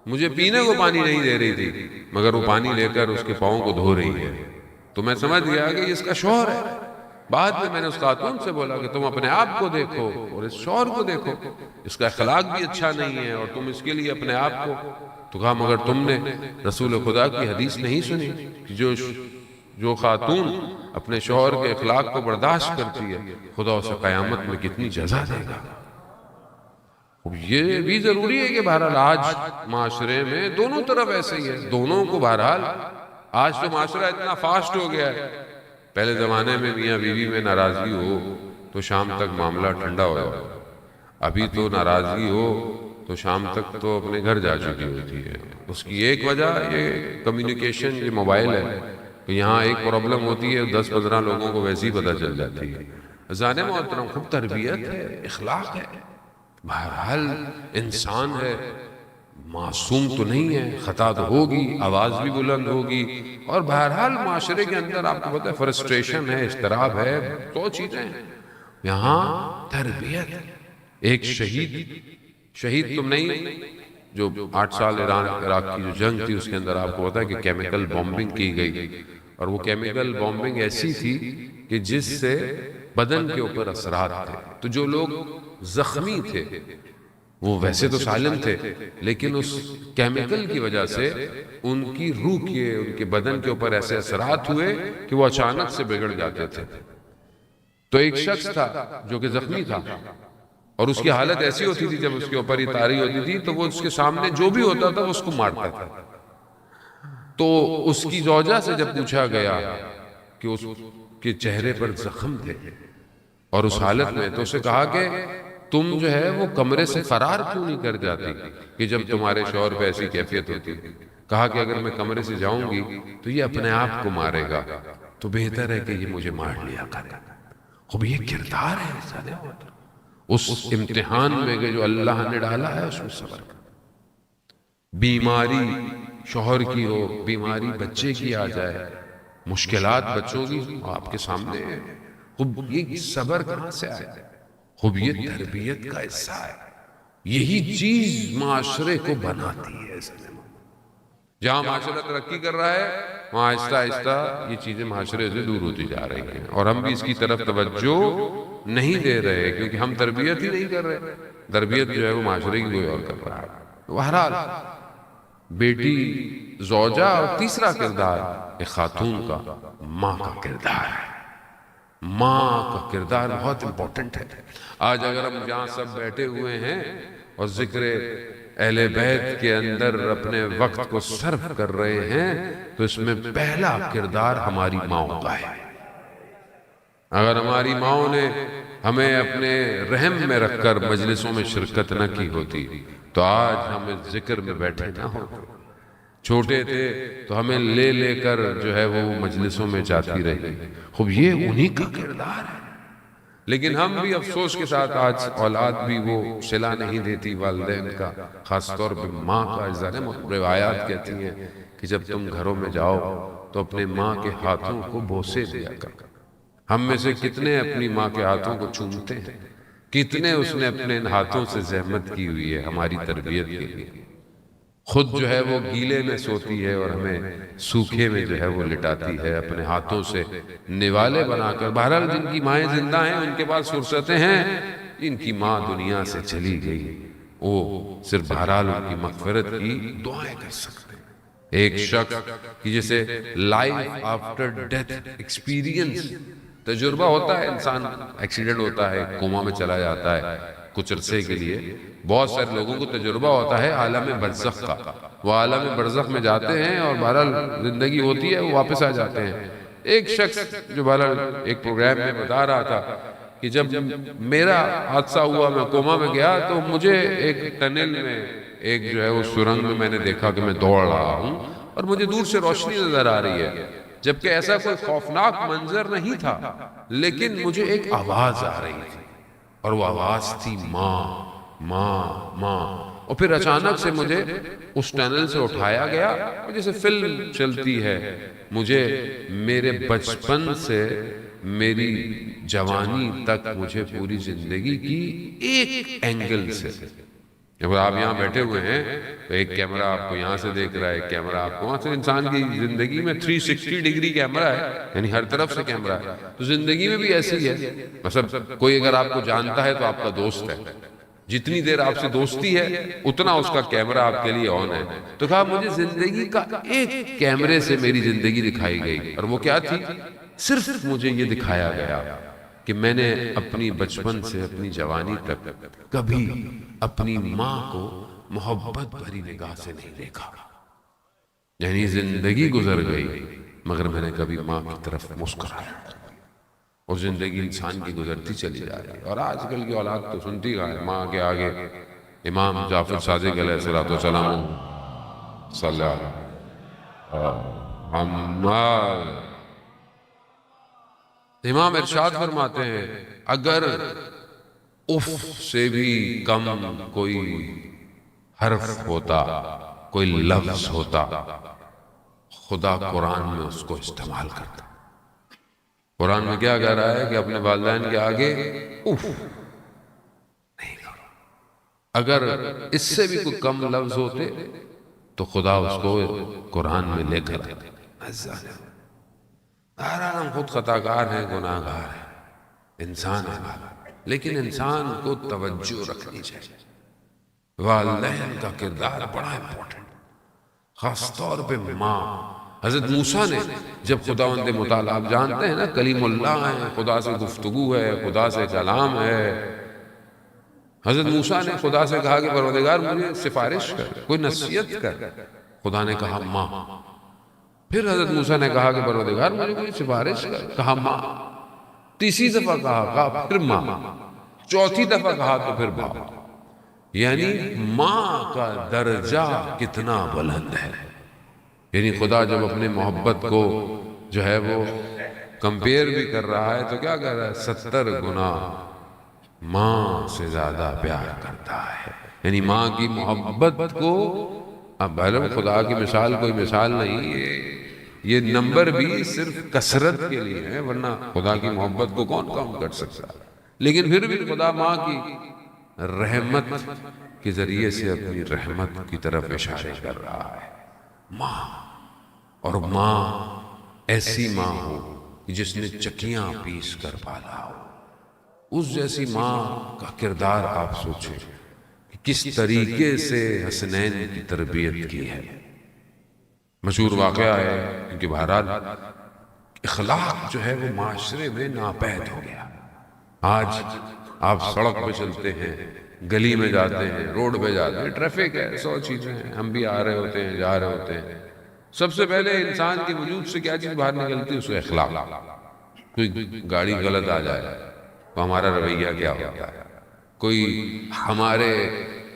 مجھے پینے کو پانی نہیں دے رہی تھی مگر وہ پانی لے کر اس کے پاؤں کو دھو رہی ہے۔ تو میں سمجھ گیا کہ یہ اس کا شوہر ہے۔ بعد میں نے اس خاتون سے بولا کہ تم اپنے آپ کو دیکھو اور اس شوہر کو دیکھو، اس کا اخلاق بھی اچھا نہیں ہے اور تم اس کے لیے اپنے آپ کو، تو کہا مگر تم نے رسول خدا کی حدیث نہیں سنی کہ جو خاتون اپنے شوہر کے اخلاق کو برداشت کرتی ہے خدا اسے قیامت میں کتنی جزا دے گا۔ یہ بھی ضروری ہے کہ بہرحال آج معاشرے میں دونوں طرف ایسے ہی ہے، دونوں کو بہرحال، آج تو معاشرہ اتنا فاسٹ ہو گیا ہے، پہلے زمانے میں میاں بیوی میں ناراضگی ہو تو شام تک معاملہ ٹھنڈا ہو جائے، ابھی تو ناراضگی ہو تو شام تک تو اپنے گھر جا چکی ہوتی ہے۔ اس کی ایک وجہ یہ کمیونیکیشن، یہ موبائل ہے، کہ یہاں ایک پرابلم ہوتی ہے 10-15 لوگوں کو ویسے ہی پتہ چل جاتی ہے۔ ذہن محترم، خوب تربیت ہے، اخلاق ہے، بہرحال انسان ہے، معصوم تو نہیں ہے، خطا تو ہوگی، آواز بھی بلند ہوگی، اور بہرحال معاشرے کے اندر آپ کو پتہ ہے فرسٹریشن ہے، اضطراب ہے، 100 چیزیں ہیں۔ یہاں تربیت، ایک شہید تم نہیں، جو 8 سال ایران عراق کی جو جنگ تھی اس کے اندر آپ کو پتہ ہے کہ کیمیکل بامبنگ کی گئی، اور وہ کیمیکل بامبنگ ایسی تھی کہ جس سے بدن کے اوپر اثرات تھے، تو جو لوگ زخمی تھے وہ ویسے تو سالم تھے لیکن اس کیمیکل کی وجہ سے ان کی روح کے، ان کے بدن کے اوپر ایسے اثرات ہوئے کہ وہ اچانک سے بگڑ جاتے تھے۔ تو ایک شخص تھا جو کہ زخمی تھا اور اس کی حالت ایسی ہوتی تھی جب اس کے اوپر یہ طاری ہوتی تھی تو وہ اس کے سامنے جو بھی ہوتا تھا اس کو مارتا تھا۔ تو اس کی زوجہ سے جب پوچھا گیا کہ اس کے چہرے پر زخم تھے اور اس حالت میں، تو اسے کہا کہ تم جو ہے وہ کمرے سے فرار کیوں نہیں کر جاتی کہ جب تمہارے شوہر پہ ایسی کیفیت ہوتی؟ کہا کہ اگر میں کمرے سے جاؤں گی تو یہ اپنے آپ کو مارے گا، تو بہتر ہے کہ یہ مجھے مار لیا کرے۔ خوب یہ کردار ہے اس امتحان میں کہ جو اللہ نے ڈالا ہے، اس میں صبر کر۔ بیماری شوہر کی ہو، بیماری بچے کی آ جائے، مشکلات بچوں کی آپ کے سامنے ہیں، خوب یہ صبر کہاں سے آئے؟ خوب یہ تربیت کا حصہ ہے، یہی چیز معاشرے کو بناتی ہے۔ جہاں معاشرہ ترقی کر رہا ہے وہاں آہستہ آہستہ یہ چیزیں معاشرے سے دور ہوتی جا رہی ہیں، اور ہم بھی اس کی طرف توجہ نہیں دے رہے کیونکہ ہم تربیت ہی نہیں کر رہے۔ تربیت جو ہے وہ معاشرے کی کوئی اور کر رہا ہے۔ بہرحال بیٹی، زوجہ، اور تیسرا کردار ایک خاتون کا ماں کا کردار ہے۔ ماں کا کردار بہت امپورٹنٹ ہے۔ آج اگر ہم جہاں سب بیٹھے ہوئے ہیں اور ذکر اہل بیت کے اندر اپنے وقت کو صرف کر رہے ہیں تو اس میں پہلا کردار ہماری ماؤں کا ہے۔ اگر ہماری ماؤں نے ہمیں اپنے رحم میں رکھ کر مجلسوں میں شرکت نہ کی ہوتی تو آج ہم اس ذکر میں بیٹھے نہ ہوتے۔ چھوٹے تھے تو ہمیں لے لے کر جو ہے وہ مجلسوں میں جاتی رہی۔ خوب یہ انہی کا کردار ہے، لیکن ہم بھی افسوس کے ساتھ آج اولاد بھی وہ صلہ نہیں دیتی والدین کا، خاص طور پہ ماں کا۔ روایات کہتی ہیں کہ جب تم گھروں میں جاؤ تو اپنے ماں کے ہاتھوں کو بوسے دیا کر۔ ہم میں سے کتنے اپنی ماں کے ہاتھوں کو چومتے ہیں؟ کتنے اس نے اپنے ہاتھوں سے زحمت کی ہوئی ہے ہماری تربیت کے لیے؟ خود جو ہے وہ گیلے میں سوتی ہے اور ہمیں سوکھے میں جو ہے وہ لٹاتی ہے، اپنے ہاتھوں سے نوالے بنا کر۔ بہرحال جن کی مائیں زندہ ہیں ان کے پاس فرصتیں ہیں، جن کی ماں دنیا سے چلی گئی وہ صرف بہرحال ان کی مغفرت کی دعائیں کر سکتے ہیں۔ ایک شخص کی جسے لائف آفٹر ڈیتھ ایکسپیرینس، تجربہ ہوتا ہے، انسان ایکسیڈنٹ ہوتا ہے، کوما میں چلا جاتا ہے کچھ عرصے کے لیے، بہت سارے لوگوں کو تجربہ ہوتا ہے عالم برزخ کا، وہ عالم برزخ میں جاتے ہیں اور بہرحال زندگی ہوتی ہے، وہ واپس آ جاتے ہیں۔ ایک شخص جو بہرحال ایک پروگرام میں بتا رہا تھا کہ جب میرا حادثہ ہوا، میں کوما میں گیا، تو مجھے ایک ٹنل میں، ایک جو ہے وہ سرنگ میں، میں نے دیکھا کہ میں دوڑ رہا ہوں اور مجھے دور سے روشنی نظر آ رہی ہے، جبکہ ایسا کوئی خوفناک منظر نہیں تھا، لیکن مجھے ایک آواز آ رہی تھی اور وہ آواز تھی ماں ماں ماں۔ اور پھر اچانک سے مجھے اس ٹنل سے اٹھایا گیا، اور جیسے فلم چلتی ہے، مجھے میرے بچپن سے میری جوانی تک مجھے پوری زندگی کی ایک اینگل سے، جب آپ یہاں بیٹھے ہوئے ہیں تو ایک کیمرہ آپ کو یہاں سے دیکھ رہا ہے، ایک کیمرہ آپ کو وہاں سے، انسان کی زندگی میں 360 ڈگری کیمرہ ہے، یعنی ہر طرف سے کیمرہ ہے، تو زندگی میں بھی ایسی ہے۔ مثلا کوئی اگر آپ کو جانتا ہے تو آپ کا دوست ہے، جتنی دیر آپ سے دوستی ہے اتنا اس کا کیمرہ آپ کے لیے آن ہے۔ تو کہا مجھے زندگی کا ایک کیمرے سے میری زندگی دکھائی گئی، اور وہ کیا تھی؟ صرف مجھے یہ دکھایا گیا کہ میں نے اپنی بچپن سے اپنی جوانی تک کبھی اپنی ماں کو محبت بھری نگاہ سے نہیں دیکھا، یعنی زندگی گزر گئی مگر میں نے کبھی ماں کی طرف مسکرایا، اور زندگی انسان کی گزرتی چلی جا رہی ہے۔ اور آج کل کی اولاد تو سنتی ہے ماں کے آگے امام جعفر صادق علیہ السلام صلی اللہ، امام ارشاد فرماتے ہیں اگر اف سے بھی کم کوئی حرف ہوتا، کوئی لفظ ہوتا، خدا قرآن میں اس کو استعمال کرتا۔ قرآن میں کیا کہہ رہا ہے کہ اپنے والدین کے آگے اف نہیں کرو، اگر اس سے بھی کوئی کم لفظ ہوتے تو خدا اس کو قرآن میں لے کر ہم خود خطا کار ہیں، گناہ گار ہیں، انسان ہے، لیکن انسان کو توجہ رکھنی چاہیے۔ والدین کا کردار بڑا امپورٹنٹ، خاص طور پہ ماں۔ حضرت موسیٰ نے جب خداوند متعال، آپ جانتے ہیں نا، کلیم اللہ ہیں، خدا سے گفتگو ہے، خدا سے کلام ہے، حضرت موسیٰ نے خدا سے کہا کہ پروردگار مجھے سفارش کر، کوئی نصیحت کر، خدا نے کہا ماں۔ پھر حضرت موسیٰ نے کہا کہ پروردگار مجھے کوئی سفارش کر، کہا ماں۔ تیسری دفعہ کہا پھر ماں، چوتھی دفعہ کہا تو پھر باپ۔ یعنی ماں کا درجہ کتنا بلند ہے، یعنی خدا جب اپنے محبت کو جو ہے وہ کمپیئر بھی کر رہا ہے تو کیا کہہ رہا ہے؟ 70 گنا ماں سے زیادہ پیار کرتا ہے، یعنی ماں کی محبت کو، اب خدا کی مثال کوئی مثال نہیں ہے، یہ نمبر بھی صرف کثرت کے لیے ہے، ورنہ خدا کی محبت کو کون کم کر سکتا ہے؟ لیکن پھر بھی خدا ماں کی رحمت کے ذریعے سے اپنی رحمت کی طرف اشارے کر رہا ہے۔ ماں، اور ماں ایسی ماں ہو جس نے چکیاں پیس کر پالا ہو، اس جیسی ماں کا کردار آپ سوچیں کہ کس طریقے سے حسنین کی تربیت کی ہے۔ مشہور واقعہ ہے، کیونکہ بہرحال اخلاق جو ہے وہ معاشرے میں ناپید ہو گیا۔ آج آپ سڑک پہ چلتے ہیں، گلی میں جاتے ہیں، روڈ پہ جاتے ہیں، ٹریفک ہے، 100 چیزیں ہیں، ہم بھی آ رہے ہوتے ہیں، جا رہے ہوتے ہیں، سب سے پہلے انسان کے وجود سے کیا چیز باہر نکلتی ہے؟ اس کا اخلاق۔ کوئی گاڑی غلط آ جائے تو ہمارا رویہ کیا ہوتا ہے؟ کوئی ہمارے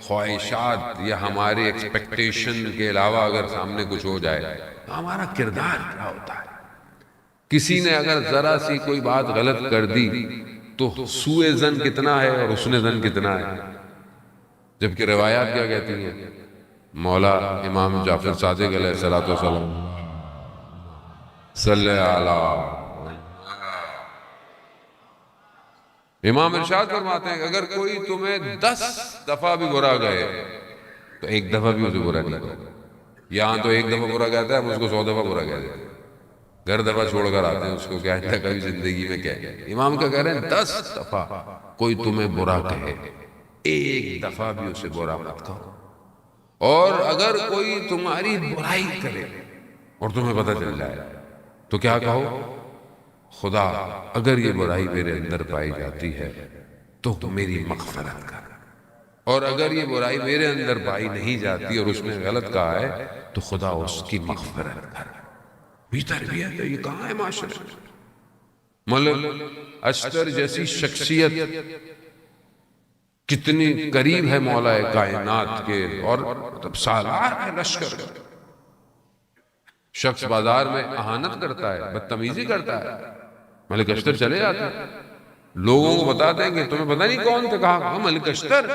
خواہشات یا ہمارے ایکسپیکٹیشن کے علاوہ اگر سامنے کچھ ہو جائے تو ہمارا کردار کیا ہوتا ہے؟ کسی نے اگر ذرا سی کوئی بات غلط کر دی تو سوء ظن کتنا ہے اور حسن ظن کتنا ہے؟ جبکہ روایات کیا کہتی ہیں؟ مولا امام جعفر صادق علیہ السلام صلی اللہ، امام ارشاد فرماتے ہیں کہ اگر کوئی تمہیں 10 دفعہ بھی برا گئے تو ایک دفعہ بھی اسے برا نہیں کہو. یہاں تو ایک دفعہ برا کہتا ہے، ہم اس کو 100 دفعہ برا کہتے ہیں. گھر دفعہ چھوڑ کر آتے ہیں اس کو کیا ہے کبھی زندگی میں کیا ہے. امام کیا کہہ رہے ہیں 10 دفعہ کوئی تمہیں برا کہے، ایک دفعہ بھی اسے برا مت کہو. اور اگر کوئی تمہاری برائی کرے اور تمہیں پتہ چل جائے تو کیا کہو؟ خدا اگر یہ برائی میرے اندر پائی جاتی ہے تو میری مغفرت کر، اور اگر یہ برائی میرے اندر پائی نہیں جاتی اور اس نے غلط کہا ہے تو خدا اس کی مغفرت کر. یہ تربیت ہے، یہ کہاں ہے معاشرے میں؟ ملک اشتر جیسی شخصیت کتنی قریب ہے مولا کائنات کے، اور سالار ہے لشکر. شخص بازار میں اہانت کرتا ہے، بدتمیزی کرتا ہے، ملک اشتر چلے جاتے ہیں، لوگوں کو بتاتے ہیں کہ تمہیں پتہ نہیں کون تھے، کہا ملک اشتر.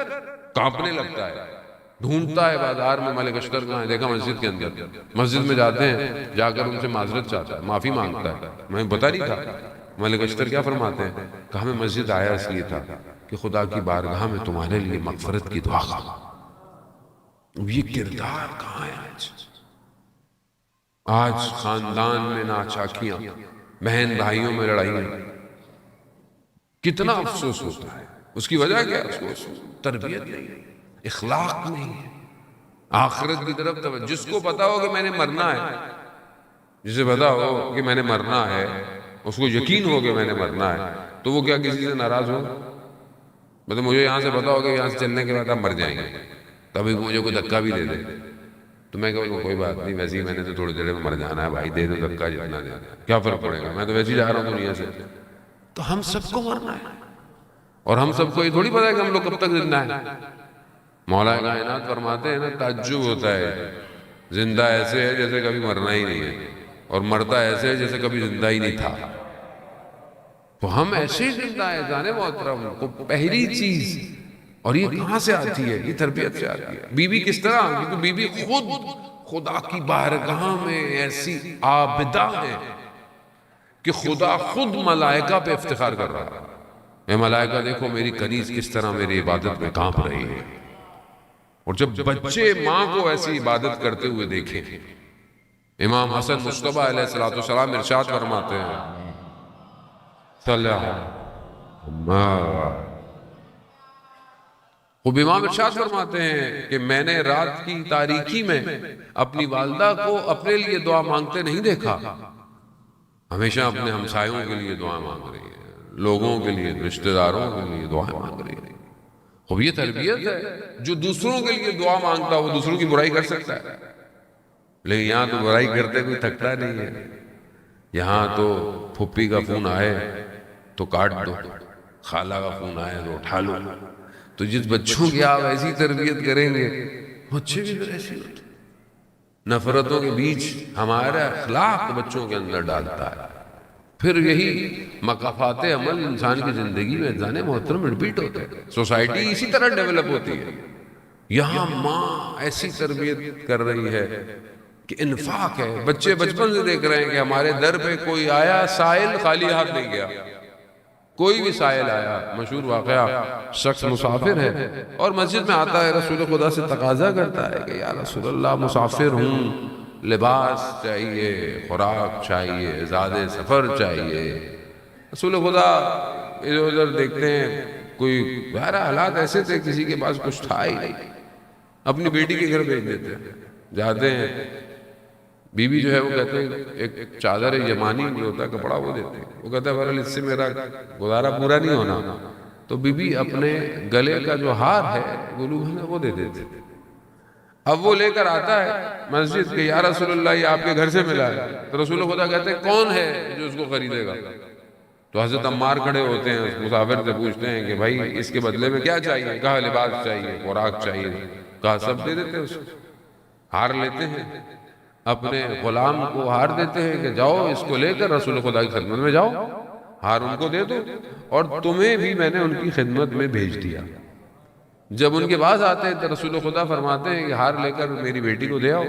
کانپنے لگتا ہے، ڈھونڈتا ہے بازار میں ملک اشتر کہاں ہے. دیکھا مسجد کے اندر، مسجد میں جاتے ہیں، جا کر ان سے معذرت چاہتا ہے، معافی مانگتا ہے، میں پتہ نہیں تھا. ملک اشتر کیا فرماتے ہیں؟ کہا میں مسجد آیا اس لیے تھا کہ خدا کی بارگاہ میں تمہارے لیے مغفرت کی دعا کروں. یہ کردار کہاں ہے آج؟ آج خاندان میں ناچاکیاں، بہن بھائیوں میں لڑائیاں. کتنا افسوس ہوتا ہے. اس کی وجہ کیا؟ افسوس تربیت نہیں، اخلاق نہیں ہے، آخرت کی طرف توجہ. جس کو پتا ہو کہ میں نے مرنا ہے، جسے پتا ہو کہ میں نے مرنا ہے، اس کو یقین ہو کہ میں نے مرنا ہے، تو وہ کیا کسی سے ناراض ہو؟ مطلب مجھے یہاں سے پتا ہو کہ یہاں سے چلنے کے بعد آپ مر جائیں گے، کبھی مجھے کوئی دھکا بھی دے دے تو میں کہوں کوئی بات نہیں، ویسے ہی میں نے تو تھوڑی دیر میں مر جانا ہے بھائی، دے دو دھکا جتنا دے، کیا فرق پڑے گا، میں تو ویسے ہی جا رہا ہوں دنیا سے. تو ہم سب کو مرنا ہے، اور ہم سب کو یہ تھوڑی پتا ہے کہ ہم لوگ کب تک زندہ ہیں. مولا کائنات فرماتے ہیں نا، تعجب ہوتا ہے، زندہ ایسے ہے جیسے کبھی مرنا ہی نہیں ہے، اور مرتا ایسے ہے جیسے کبھی زندہ ہی نہیں تھا. تو ہم ایسے ہی زندہ ہیں جانے محترم کو. پہلی چیز، اور یہ کہاں سے آتی ہے؟ یہ تربیت سے آتی ہے. بیوی کس طرح؟ کیونکہ بیوی خود خدا کی بارگاہ میں ایسی عابدہ ہے کہ خدا خود ملائکہ پہ افتخار کر رہا ہے. اے ملائکہ دیکھو میری کنیز کس طرح میری عبادت میں کانپ رہی ہے. اور جب بچے ماں کو ایسی عبادت کرتے ہوئے دیکھیں، امام حسن مجتبیٰ علیہ السلام ارشاد فرماتے ہیں صلی اللہ علیہ وسلم، خوب امام ارشاد فرماتے ہیں کہ میں نے رات کی تاریکی میں اپنی والدہ کو اپنے لیے دعا مانگتے نہیں دیکھا، ہمیشہ اپنے ہمسایوں کے لیے دعا مانگ رہی ہے، لوگوں کے لیے، رشتہ داروں کے لیے دعائیں مانگ رہی ہے. خوب یہ تربیت ہے. جو دوسروں کے لیے دعا مانگتا وہ دوسروں کی برائی کر سکتا ہے، لیکن یہاں تو برائی کرتے کوئی تھکتا نہیں ہے. یہاں تو پھپھی کا فون آئے تو کاٹ دو، خالہ کا فون آئے تو اٹھا لو. تو جس بچوں کی آپ ایسی تربیت کریں گے، بچے بھی پھر ایسی ہوتے. نفرتوں کے بیچ ہمارا اخلاق بچوں کے اندر ڈالتا ہے. پھر یہی مقافات عمل انسان کی زندگی میں جانے محترم ریپیٹ ہوتے ہیں. سوسائٹی اسی طرح ڈیولپ ہوتی ہے. یہاں ماں ایسی تربیت کر رہی ہے کہ انفاق ہے. بچے بچپن سے دیکھ رہے ہیں کہ ہمارے در پہ کوئی آیا، سائل خالی ہاتھ نہیں گیا. کوئی بھی سائل آیا، مشہور واقعہ، شخص مسافر ہے اور مسجد میں آتا ہے، رسول خدا سے تقاضا کرتا ہے کہ یا رسول اللہ مسافر ہوں، لباس چاہیے، خوراک چاہیے، زادِ سفر چاہیے. رسول خدا ادھر ادھر دیکھتے ہیں، کوئی بہرحال حالات ایسے تھے کسی کے پاس کچھ تھا ہی نہیں، اپنی بیٹی کے گھر بھیج دیتے ہیں. جاتے ہیں، بیوی جو ہے وہ کہتے ہیں ایک چادر یمانی جو ہوتا ہے کپڑا وہ دیتے ہیں. وہ کہتا ہے بہرحال اس سے میرا گزارا پورا نہیں ہونا، تو بیوی اپنے گلے کا جو ہار ہے گلو ہے وہ دے دیتے. اب وہ لے کر آتا ہے مسجد کہ یا رسول اللہ یہ آپ کے گھر سے ملا ہے. تو رسول خدا کہتے ہیں کون ہے جو اس کو خریدے گا؟ تو حضرت عمار کھڑے ہوتے ہیں، اس مسافر سے پوچھتے ہیں کہ بھائی اس کے بدلے میں کیا چاہیے؟ کہا لباس چاہیے، خوراک چاہیے. کہا سب دے دیتے. اس ہار لیتے ہیں، اپنے غلام کو ہار دیتے ہیں کہ جاؤ اس کو لے کر رسول خدا کی خدمت میں جاؤ، ہار ان کو دے دو، اور تمہیں بھی میں نے ان کی خدمت میں بھیج دیا. جب ان کے پاس آتے ہیں تو رسول خدا فرماتے ہیں کہ ہار لے کر میری بیٹی کو دے آؤ،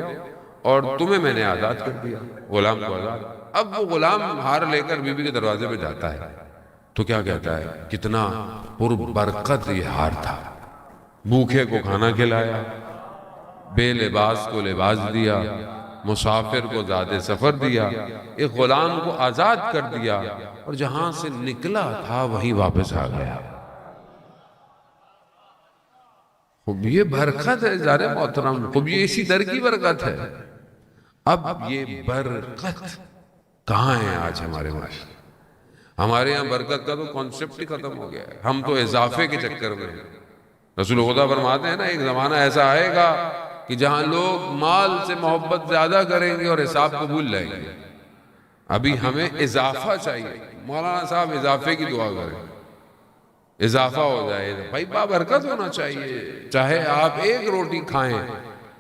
اور تمہیں میں نے آزاد کر دیا، غلام کو آزاد. اب وہ غلام ہار لے کر بیوی کے دروازے پہ جاتا ہے تو کیا کہتا ہے؟ کتنا پر برکت یہ ہار تھا. بھوکے کو کھانا کھلایا، بے لباس کو لباس دیا، مسافر کو زاد سفر دیا، ایک غلام کو آزاد کر دیا، اور جہاں سے نکلا تھا وہیں واپس آ گیا۔ خوب یہ برکت ہے جار محترم، خوب یہ اسی در کی برکت ہے۔ اب یہ برکت کہاں ہے آج ہمارے معاشرے؟ ہمارے یہاں برکت کا تو کانسیپٹ ہی ختم ہو گیا ہے، ہم تو اضافے کے چکر میں ہیں۔ رسول خدا فرماتے ہیں نا، ایک زمانہ ایسا آئے گا کہ جہاں لوگ مال سے محبت زیادہ کریں گے اور حساب کو بھول جائیں گے۔ ابھی ہمیں اضافہ چاہیے، مولانا صاحب اضافے کی دعا کریں، اضافہ ہو جائے بھائی، بابرکت ہونا چاہیے۔ چاہے آپ ایک روٹی کھائیں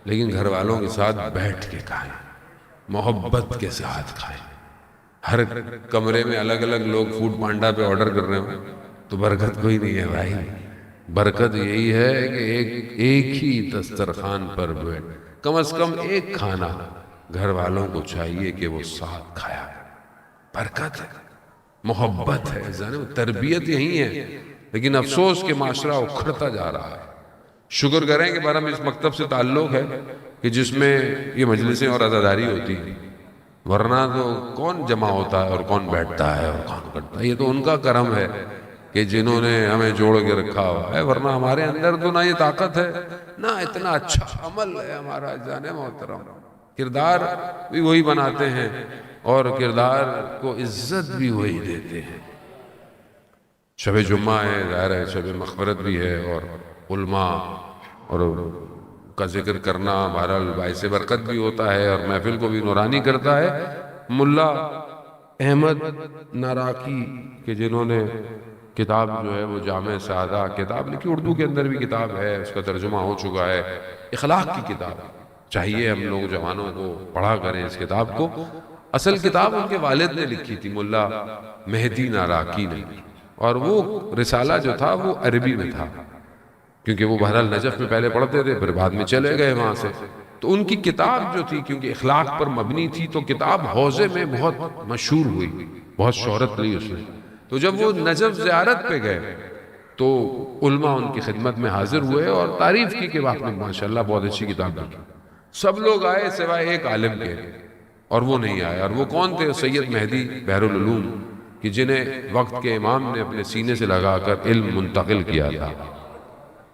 لیکن گھر والوں کے ساتھ بیٹھ کے کھائیں، محبت کے ساتھ کھائیں۔ ہر کمرے میں الگ الگ لوگ فوڈ پانڈا پہ آرڈر کر رہے ہوں تو برکت کوئی نہیں ہے بھائی۔ برکت یہی ہے کہ ایک ہی دسترخوان پر بیٹھ، کم از کم ایک کھانا گھر والوں کو چاہیے کہ وہ ساتھ کھایا۔ برکت ہے، محبت ہے، تربیت یہی ہے، لیکن افسوس کہ معاشرہ اکھڑتا جا رہا ہے۔ شکر کریں کہ برہم اس مکتب سے تعلق ہے کہ جس میں یہ مجلسیں اور عزاداری ہوتی ہیں، ورنہ تو کون جمع ہوتا ہے اور کون بیٹھتا ہے اور کون کرتا ہے؟ یہ تو ان کا کرم ہے کہ جنہوں نے ہمیں جوڑ کے رکھا ہوا ہے، ورنہ ہمارے اندر تو نہ یہ طاقت ہے نہ اتنا اچھا عمل ہے ہمارا۔ جان محترم، کردار بھی وہی بناتے ہیں اور کردار کو عزت بھی وہی دیتے ہیں۔ شب جمعہ ہے، ظاہر ہے شب مغفرت بھی ہے، اور علماء اور کا ذکر کرنا بہرحال باعث برکت بھی ہوتا ہے اور محفل کو بھی نورانی کرتا ہے۔ ملا احمد ناراکی کے جنہوں نے کتاب جو ہے وہ جامع سعادہ کتاب لکھی، اردو کے اندر بھی کتاب ہے، اس کا ترجمہ ہو چکا ہے، اخلاق کی کتاب۔ چاہیے ہم لوگ جوانوں کو پڑھا کریں اس کتاب کو۔ اصل کتاب ان کے والد نے لکھی تھی، ملا مہدی ناراکی نے، اور وہ رسالہ جو تھا وہ عربی میں تھا، کیونکہ وہ بہرحال نجف میں پہلے پڑھتے تھے، پھر بعد میں چلے گئے وہاں سے۔ تو ان کی کتاب جو تھی کیونکہ اخلاق پر مبنی تھی تو کتاب حوزے میں بہت مشہور ہوئی، بہت شہرت لی اس نے۔ تو جب وہ نجف زیارت پہ گئے تو علماء ان کی خدمت میں حاضر ہوئے اور تعریف کی کہ واقعی ماشاءاللہ بہت اچھی کتاب لکھی۔ سب لوگ آئے سوائے ایک عالم کے، اور وہ نہیں آئے۔ اور وہ کون تھے؟ سید مہدی بحر العلوم، کہ جنہیں وقت کے امام نے اپنے سینے سے لگا کر علم منتقل کیا تھا،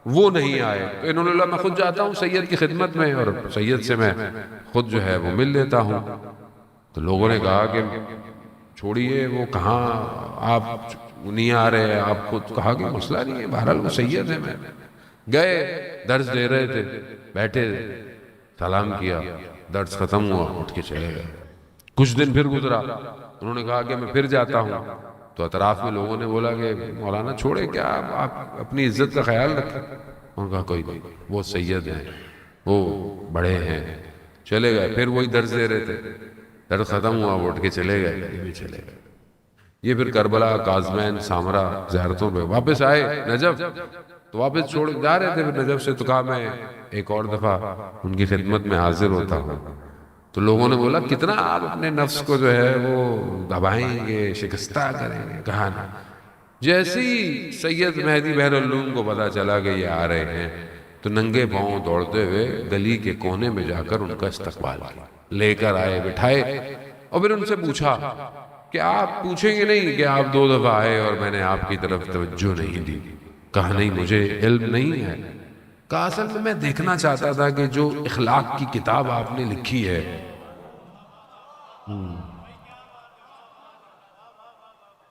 وہ نہیں آئے۔ تو انہوں نے میں خود جاتا ہوں سید کی خدمت میں اور سید سے میں خود جو ہے وہ مل لیتا ہوں۔ تو لوگوں نے کہا کہ چھوڑیے وہ کہاں آپ نہیں آ رہے، آپ خود کہا کہ مسئلہ نہیں ہے، بہرحال وہ سید ہے۔ میں گئے، درس دے رہے تھے، بیٹھے، سلام کیا، درس ختم ہوا، اٹھ کے چلے گئے۔ کچھ دن پھر گزرا، انہوں نے کہا کہ میں پھر جاتا ہوں۔ تو اطراف میں لوگوں نے بولا کہ مولانا چھوڑے کیا، آپ اپنی عزت کا خیال رکھیں۔ انہوں نے کہا کوئی نہیں، وہ سید ہیں، وہ بڑے ہیں۔ چلے گئے، پھر وہی درس دے رہے تھے، درس ختم ہوا، وہ اٹھ کے چلے گئے، یہ بھی چلے گئے۔ یہ پھر کربلا، کاظمین، سامرا زیارتوں پہ واپس آئے نجف، تو واپس چھوڑ جا رہے تھے پھر نجف سے، تو کہا میں ایک اور دفعہ ان کی خدمت میں حاضر ہوتا ہوں۔ تو لوگوں نے بولا کتنا آپ اپنے نفس کو جو ہے وہ دبائیں گے، شکستہ کریں گے؟ کہا نا، جیسے ہی سید مہدی بحر العلوم کو پتا چلا کہ یہ آ رہے ہیں تو ننگے پاؤں دوڑتے ہوئے گلی کے کونے میں جا کر ان کا استقبال کیا، لے کر آئے، بٹھائے، اور پھر ان سے پوچھا کہ آپ پوچھیں گے نہیں کہ آپ 2 دفعہ آئے اور میں نے آپ کی طرف توجہ نہیں دی؟ کہا نہیں، مجھے علم نہیں ہے۔ کہا اصل میں دیکھنا چاہتا تھا کہ جو اخلاق کی کتاب آپ نے لکھی ہے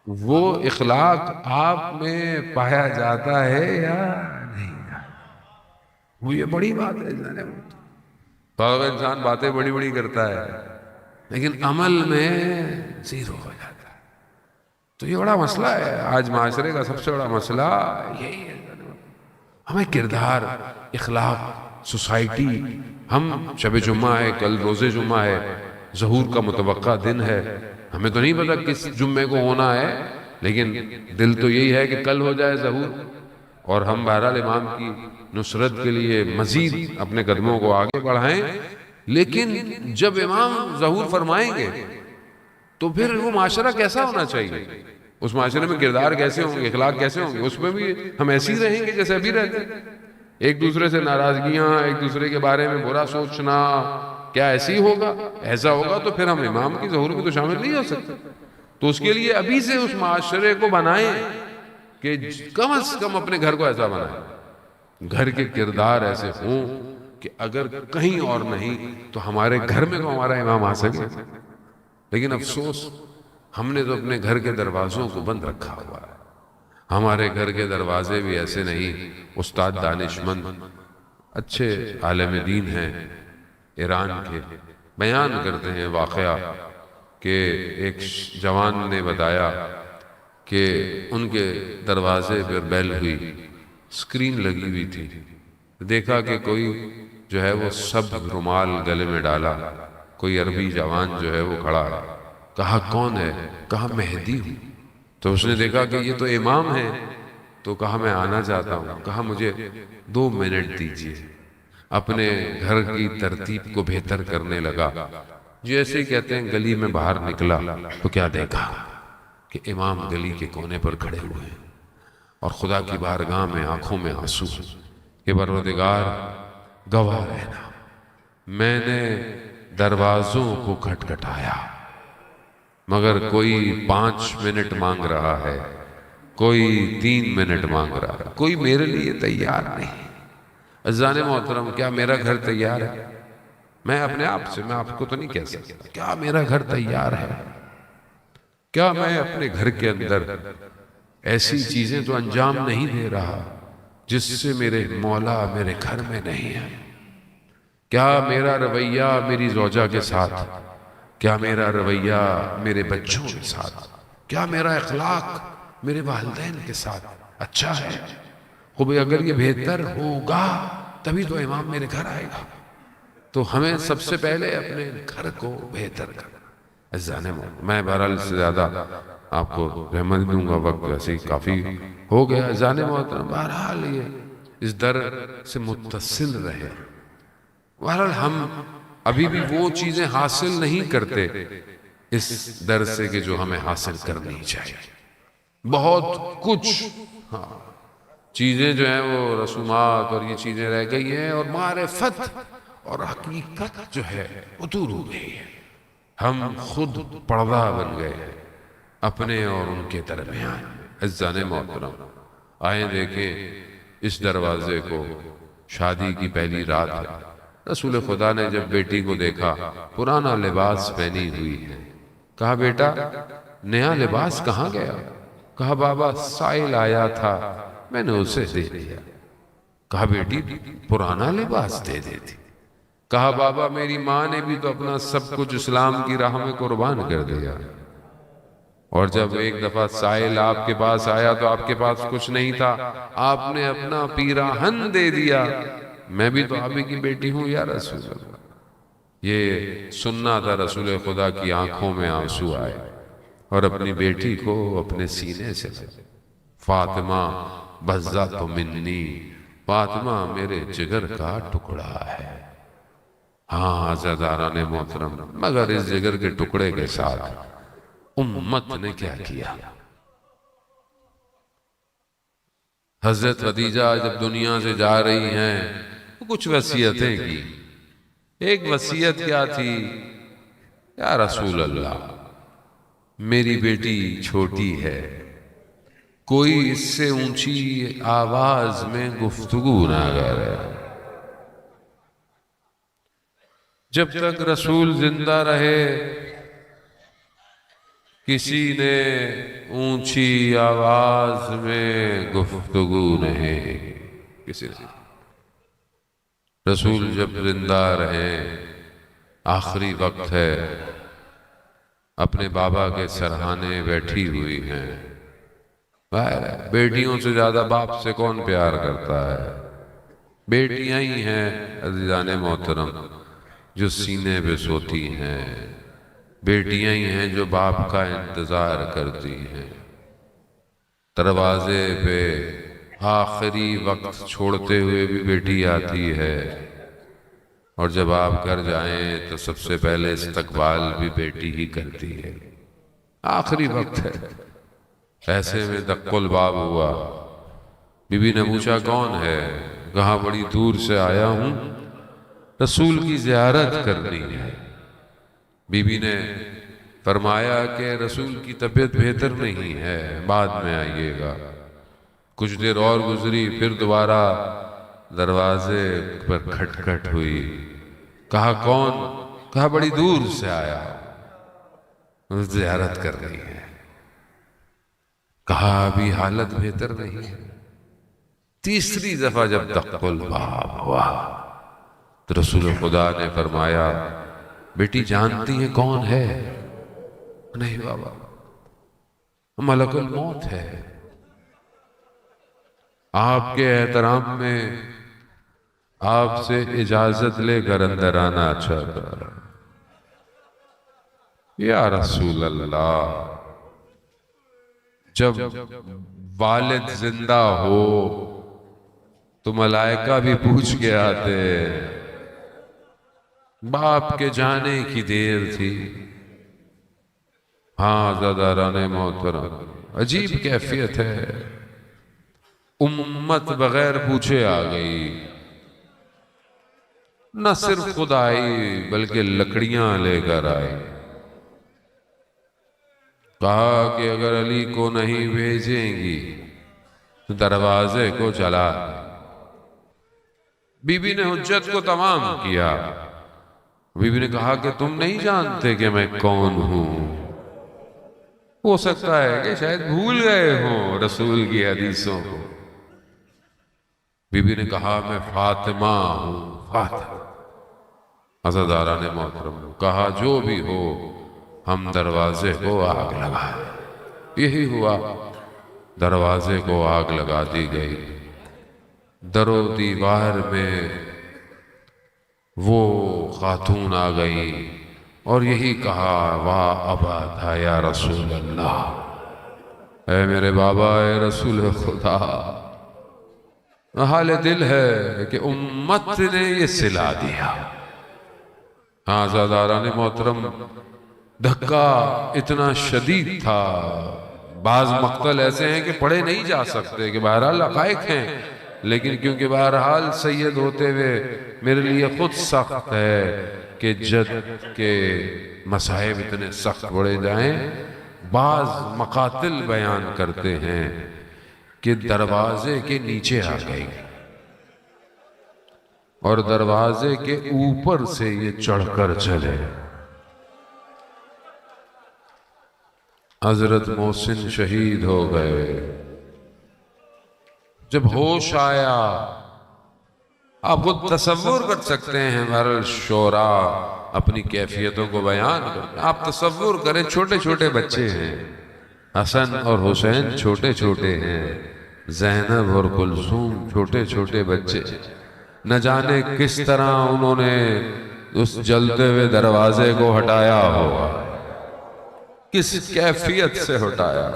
وہ اخلاق آپ میں پایا جاتا ہے یا نہیں؟ وہ یہ بڑی بات ہے۔ تو اگر انسان باتیں بڑی بڑی کرتا ہے لیکن عمل میں زیرو ہو جاتا ہے، تو یہ بڑا مسئلہ ہے آج معاشرے کا۔ سب سے بڑا مسئلہ یہی ہے، ہمیں کردار، اخلاق، سوسائٹی۔ ہم شب جمعہ ہے، کل روز جمعہ ہے، ظہور کا متوقع دن ہے، ہمیں تو نہیں پتا کس جمعے کو ہونا ہے، لیکن دل تو یہی ہے کہ کل ہو جائے ظہور، اور ہم بہرحال امام کی نصرت کے لیے مزید اپنے قدموں کو آگے بڑھائیں۔ لیکن جب امام ظہور فرمائیں گے تو پھر وہ معاشرہ کیسا ہونا چاہیے؟ اس معاشرے میں کردار کیسے ہوں گے، اخلاق کیسے ہوں گے؟ اس میں بھی ہم ایسے ہی رہیں گے جیسے ابھی رہتے ہیں؟ ایک دوسرے سے ناراضگیاں، ایک دوسرے کے بارے میں برا سوچنا، کیا ایسی ہوگا؟ ایسا ہوگا تو پھر ہم امام کی ظہور میں تو شامل نہیں ہو سکتے۔ تو اس کے لیے ابھی سے اس معاشرے کو بنائیں کہ کم از کم اپنے گھر کو ایسا بنائیں، گھر کے کردار ایسے ہوں کہ اگر کہیں اور نہیں تو ہمارے گھر میں تو ہمارا امام آ سکے۔ لیکن افسوس ہم نے تو اپنے گھر کے دروازوں کو بند رکھا ہوا ہے۔ ہمارے گھر کے دروازے بھی ایسے نہیں۔ استاد دانشمند اچھے عالم دین ہیں ایران کے، بیان کرتے ہیں واقعہ کہ ایک جوان نے بتایا کہ ان کے دروازے پر بیل ہوئی، اسکرین لگی ہوئی تھی، دیکھا کہ کوئی جو ہے وہ سب رومال گلے میں ڈالا، کوئی عربی جوان جو ہے وہ کھڑا ہے۔ کہا کون ہے؟ کہا مہدی ہوں۔ تو اس نے دیکھا کہ یہ تو امام ہے، تو کہا میں آنا چاہتا ہوں۔ کہا مجھے 2 منٹ دیجیے۔ اپنے گھر کی ترتیب کو بہتر کرنے لگا۔ جیسے ہی کہتے ہیں گلی میں باہر نکلا تو کیا دیکھا کہ امام گلی کے کونے پر کھڑے ہوئے ہیں اور خدا کی بارگاہ میں آنکھوں میں آنسو کہ پروردگار گواہ رہنا، میں نے دروازوں کو کھٹکھٹایا مگر کوئی 5 منٹ مانگ رہا ہے، کوئی 3 منٹ مانگ رہا ہے، کوئی میرے لیے تیار نہیں۔ عزیزان محترم، کیا میرا گھر تیار ہے؟ میں اپنے آپ سے، میں آپ کو تو نہیں کہہ سکتا، کیا میرا گھر تیار ہے؟ کیا میں اپنے گھر کے اندر ایسی چیزیں تو انجام نہیں دے رہا جس سے میرے مولا میرے گھر میں نہیں ہے؟ کیا میرا رویہ میری زوجہ کے ساتھ، کیا میرا رویہ میرے بچوں کے ساتھ، کیا میرا اخلاق میرے والدین کے ساتھ اچھا ہے؟ خوب اگر یہ بہتر ہوگا تبھی تو امام میرے گھر آئے گا۔ تو ہمیں سب سے پہلے اپنے گھر کو بہتر کرنا۔ عزیزان میں بہرحال اس سے زیادہ آپ کو رحمت دوں گا، وقت ویسے ہی کافی ہو گیا۔ عزیزان محترم، بہرحال یہ اس در سے متصل رہے۔ بہرحال ہم ابھی بھی وہ چیزیں حاصل نہیں کرتے اس در سے کہ جو ہمیں حاصل کرنی چاہیے۔ بہت کچھ چیزیں جو ہیں وہ رسومات اور یہ چیزیں رہ گئی ہیں، اور معرفت اور حقیقت جو ہے وہ دور ہو گئی ہے۔ ہم خود پردہ بن گئے ہیں اپنے اور ان کے درمیان۔ عزیزان محترم، آئیں دیکھیں اس دروازے کو، شادی کی پہلی رات ہے۔ رسول خدا نے جب بیٹی کو دیکھا پرانا لباس پہنی ہوئی ہے، کہا بیٹا نیا لباس کہاں گیا؟ کہا بابا سائل آیا تھا میں نے اسے دے دیا۔ کہا بیٹی پرانا لباس دے دیتی۔ کہا بابا میری ماں نے بھی تو اپنا سب کچھ اسلام کی راہ میں قربان کر دیا، اور جب ایک دفعہ سائل آپ کے پاس آیا تو آپ کے پاس کچھ نہیں تھا، آپ نے اپنا پیراہن دے دیا۔ میں بھی تو آپ ہی کی بیٹی ہوں یا رسول اللہ۔ یہ سننا تھا رسول خدا کی آنکھوں میں آنسو آئے اور اپنی بیٹی کو اپنے سینے سے فاطمہ بزۃ منی، فاطمہ میرے جگر کا ٹکڑا ہے۔ ہاں عزیزان محترم، مگر اس جگر کے ٹکڑے کے ساتھ امت نے کیا کیا؟ حضرت خدیجہ جب دنیا سے جا رہی ہیں کچھ وصیتیں کی۔ ایک وصیت کیا تھی؟ یا رسول اللہ میری بیٹی چھوٹی ہے، کوئی اس سے اونچی آواز میں گفتگو نہ کرے۔ جب تک رسول زندہ رہے کسی نے اونچی آواز میں گفتگو نہیں کسی نے۔ رسول جب زندہ رہے آخری وقت ہے، اپنے بابا کے سرہانے بیٹھی ہوئی ہیں۔ بیٹیوں سے زیادہ باپ سے کون پیار کرتا ہے؟ بیٹیاں ہی ہیں عزیزان محترم جو سینے پہ سوتی ہیں، بیٹیاں ہی ہیں جو باپ کا انتظار کرتی ہیں۔ دروازے پہ آخری وقت چھوڑتے ہوئے بھی بیٹی آتی ہے، اور جب آپ گھر جائیں تو سب سے پہلے استقبال بھی بیٹی ہی کرتی ہے۔ آخری وقت ہے۔ ایسے میں دق الباب ہوا، بی بی نے پوچھا کون ہے؟ کہا بڑی دور سے آیا ہوں، رسول کی زیارت کرنی ہے۔ بی بی نے فرمایا کہ رسول کی طبیعت بہتر نہیں ہے، بعد میں آئیے گا۔ کچھ دیر اور گزری، پھر دوبارہ دروازے پر کھٹکھٹ ہوئی۔ کہا کون؟ کہا بڑی دور سے آیا ہوں، زیارت کرنی ہے۔ کہا ابھی حالت بہتر نہیں ہے۔ تیسری دفعہ جب دق الباب ہوا تو رسول خدا نے فرمایا بیٹی جانتی ہیں کون ہے؟ نہیں بابا، ملک الموت ہے۔ آپ کے احترام میں آپ سے اجازت لے کر اندر آنا چاہتا۔ یا رسول اللہ، جب والد زندہ ہو تو ملائکہ بھی پوچھ کے آتے، باپ کے جانے کی دیر تھی۔ ہاں عزاداران محترم، عجیب کیفیت ہے، امت بغیر پوچھے آ گئی، نہ صرف خود آئی بلکہ لکڑیاں لے کر آئی۔ کہا کہ اگر علی کو نہیں بھیجیں گی تو دروازے کو جلا دیں۔ بی بی نے حجت کو تمام کیا۔ بی بی نے کہا کہ تم نہیں جانتے کہ میں کون ہوں؟ ہو سکتا ہے کہ شاید بھول گئے ہوں رسول کی حدیثوں کو۔ بی بی نے کہا میں فاطمہ ہوں، فاطمہ۔ عزاداران محترم، کہا جو بھی ہو ہم دروازے کو آگ لگائیں۔ یہی ہوا، دروازے کو آگ لگا دی گئی۔ در و دیوار میں وہ خاتون آ گئی اور یہی کہا واہ ابا تھا یا رسول اللہ، اے میرے بابا، اے رسول خدا، حال دل ہے کہ امت نے یہ سلا دیا۔ ہاں عزاداران محترم، دھکا اتنا شدید تھا، بعض مقتل ایسے ہیں کہ پڑھے نہیں جا سکتے کہ بہرحال حقائق ہیں، لیکن کیونکہ بہرحال سید ہوتے ہوئے میرے لیے خود سخت ہے کہ جد کے مصائب اتنے سخت پڑے جائیں۔ بعض مقاتل بیان کرتے ہیں کہ دروازے کے نیچے آ گئی اور دروازے کے اوپر سے یہ چڑھ کر چلے۔ حضرت محسن شہید ہو گئے۔ جب ہوش آیا، آپ خود تصور کر سکتے ہیں، بہرحال شعراء اپنی کیفیتوں کو بیان کرتے ہیں۔ آپ تصور کریں، چھوٹے چھوٹے بچے ہیں، حسن اور حسین چھوٹے چھوٹے ہیں، زینب اور کلثوم چھوٹے چھوٹے بچے، نہ جانے کس طرح انہوں نے اس جلتے ہوئے دروازے کو ہٹایا ہوگا، کس کیفیت سے ہٹایا،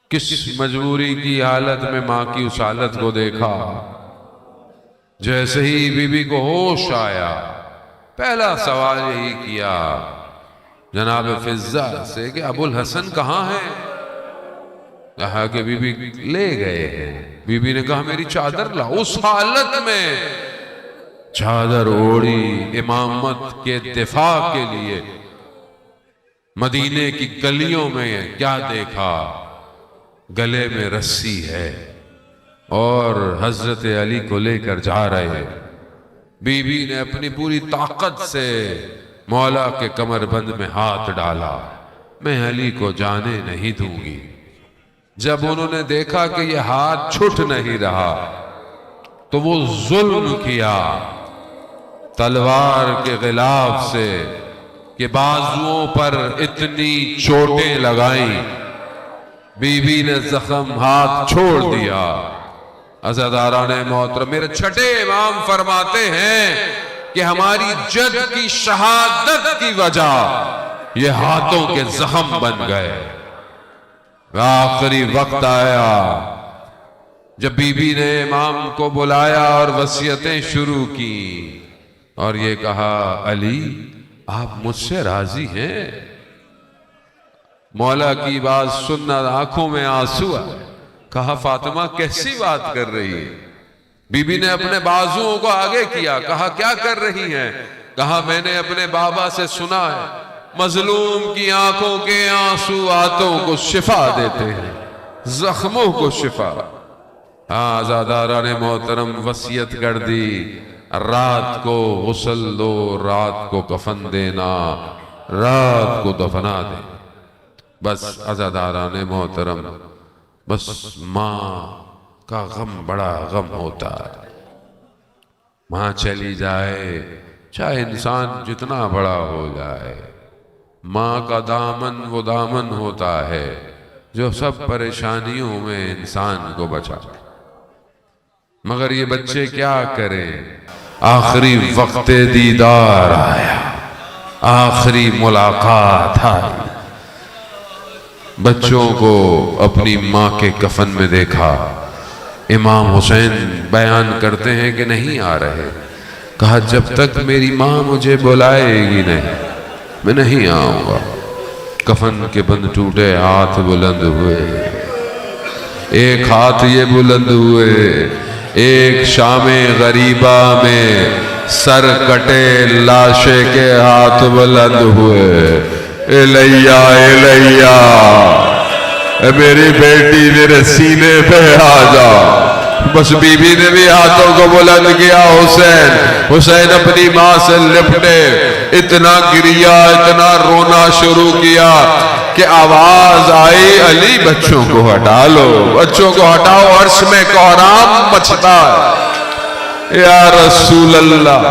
کس مجبوری کی حالت میں ماں کی اس حالت کو دیکھا۔ جیسے ہی بی بی کو ہوش آیا، پہلا سوال یہی کیا جناب فضہ سے کہ ابو الحسن کہاں ہے؟ کہا کہ بی بی لے گئے ہیں۔ بی بی نے کہا میری چادر لا۔ اس حالت میں چادر اوڑی، امامت کے دفاع کے لیے مدینے کی گلیوں میں کیا دیکھا؟ گلے میں رسی ہے اور حضرت علی کو لے کر جا رہے ہیں۔ بی بی نے اپنی پوری طاقت سے مولا کے کمر بند میں ہاتھ ڈالا، میں علی کو جانے نہیں دوں گی۔ جب انہوں نے دیکھا کہ یہ ہاتھ چھٹ نہیں رہا تو وہ ظلم کیا تلوار کے غلاف سے کہ بازوؤں پر اتنی چوٹیں لگائیں، بی بی نے زخم ہاتھ چھوڑ دیا۔ عزاداران محترم، میرے چھٹے امام فرماتے ہیں کہ ہماری جد کی شہادت کی وجہ یہ ہاتھوں کے زخم بن گئے۔ آخری وقت آیا جب بی بی نے امام کو بلایا اور وصیتیں شروع کی اور یہ کہا علی آپ مجھ سے راضی ہیں؟ مولا کی بات سننا آنکھوں میں آنسو ہے۔ کہا فاطمہ کیسی بات کر رہی ہے؟ بی بی نے اپنے بازوؤں کو آگے کیا، کہا کیا کر رہی ہیں؟ کہا میں نے اپنے بابا سے سنا ہے مظلوم کی آنکھوں کے آنسو آتوں کو شفا دیتے ہیں، زخموں کو شفا۔ آزاداران محترم وصیت کر دی، رات کو غسل دو، رات کو کفن دینا، رات کو دفنا دے۔ بس عزاداران محترم، بس ماں کا غم بڑا غم ہوتا ہے۔ ماں چلی جائے چاہے انسان جتنا بڑا ہو جائے، ماں کا دامن وہ دامن ہوتا ہے جو سب پریشانیوں میں انسان کو بچاتا ہے۔ مگر یہ بچے کیا کریں؟ آخری وقت دیدار آیا، آخری ملاقات آئی، بچوں کو اپنی ماں کے کفن میں دیکھا۔ امام حسین بیان کرتے ہیں کہ نہیں آ رہے۔ کہا جب تک میری ماں مجھے بلائے گی نہیں میں نہیں آؤں گا۔ کفن کے بند ٹوٹے، ہاتھ بلند ہوئے، ایک ہاتھ یہ بلند ہوئے، ایک شام غریبہ میں سر کٹے لاشے کے ہاتھ بلند ہوئے، الیہ الیہ، اے میری بیٹی میرے سینے پہ آ جا۔ بس بی بی نے بھی ہاتھوں کو بلند کیا، حسین حسین اپنی ماں سے لپٹے، اتنا گریا، اتنا رونا شروع کیا کہ آواز آئی علی بچوں کو ہٹا لو، بچوں کو ہٹاؤ، عرش میں کوہرام مچتا ہے۔ یا رسول اللہ،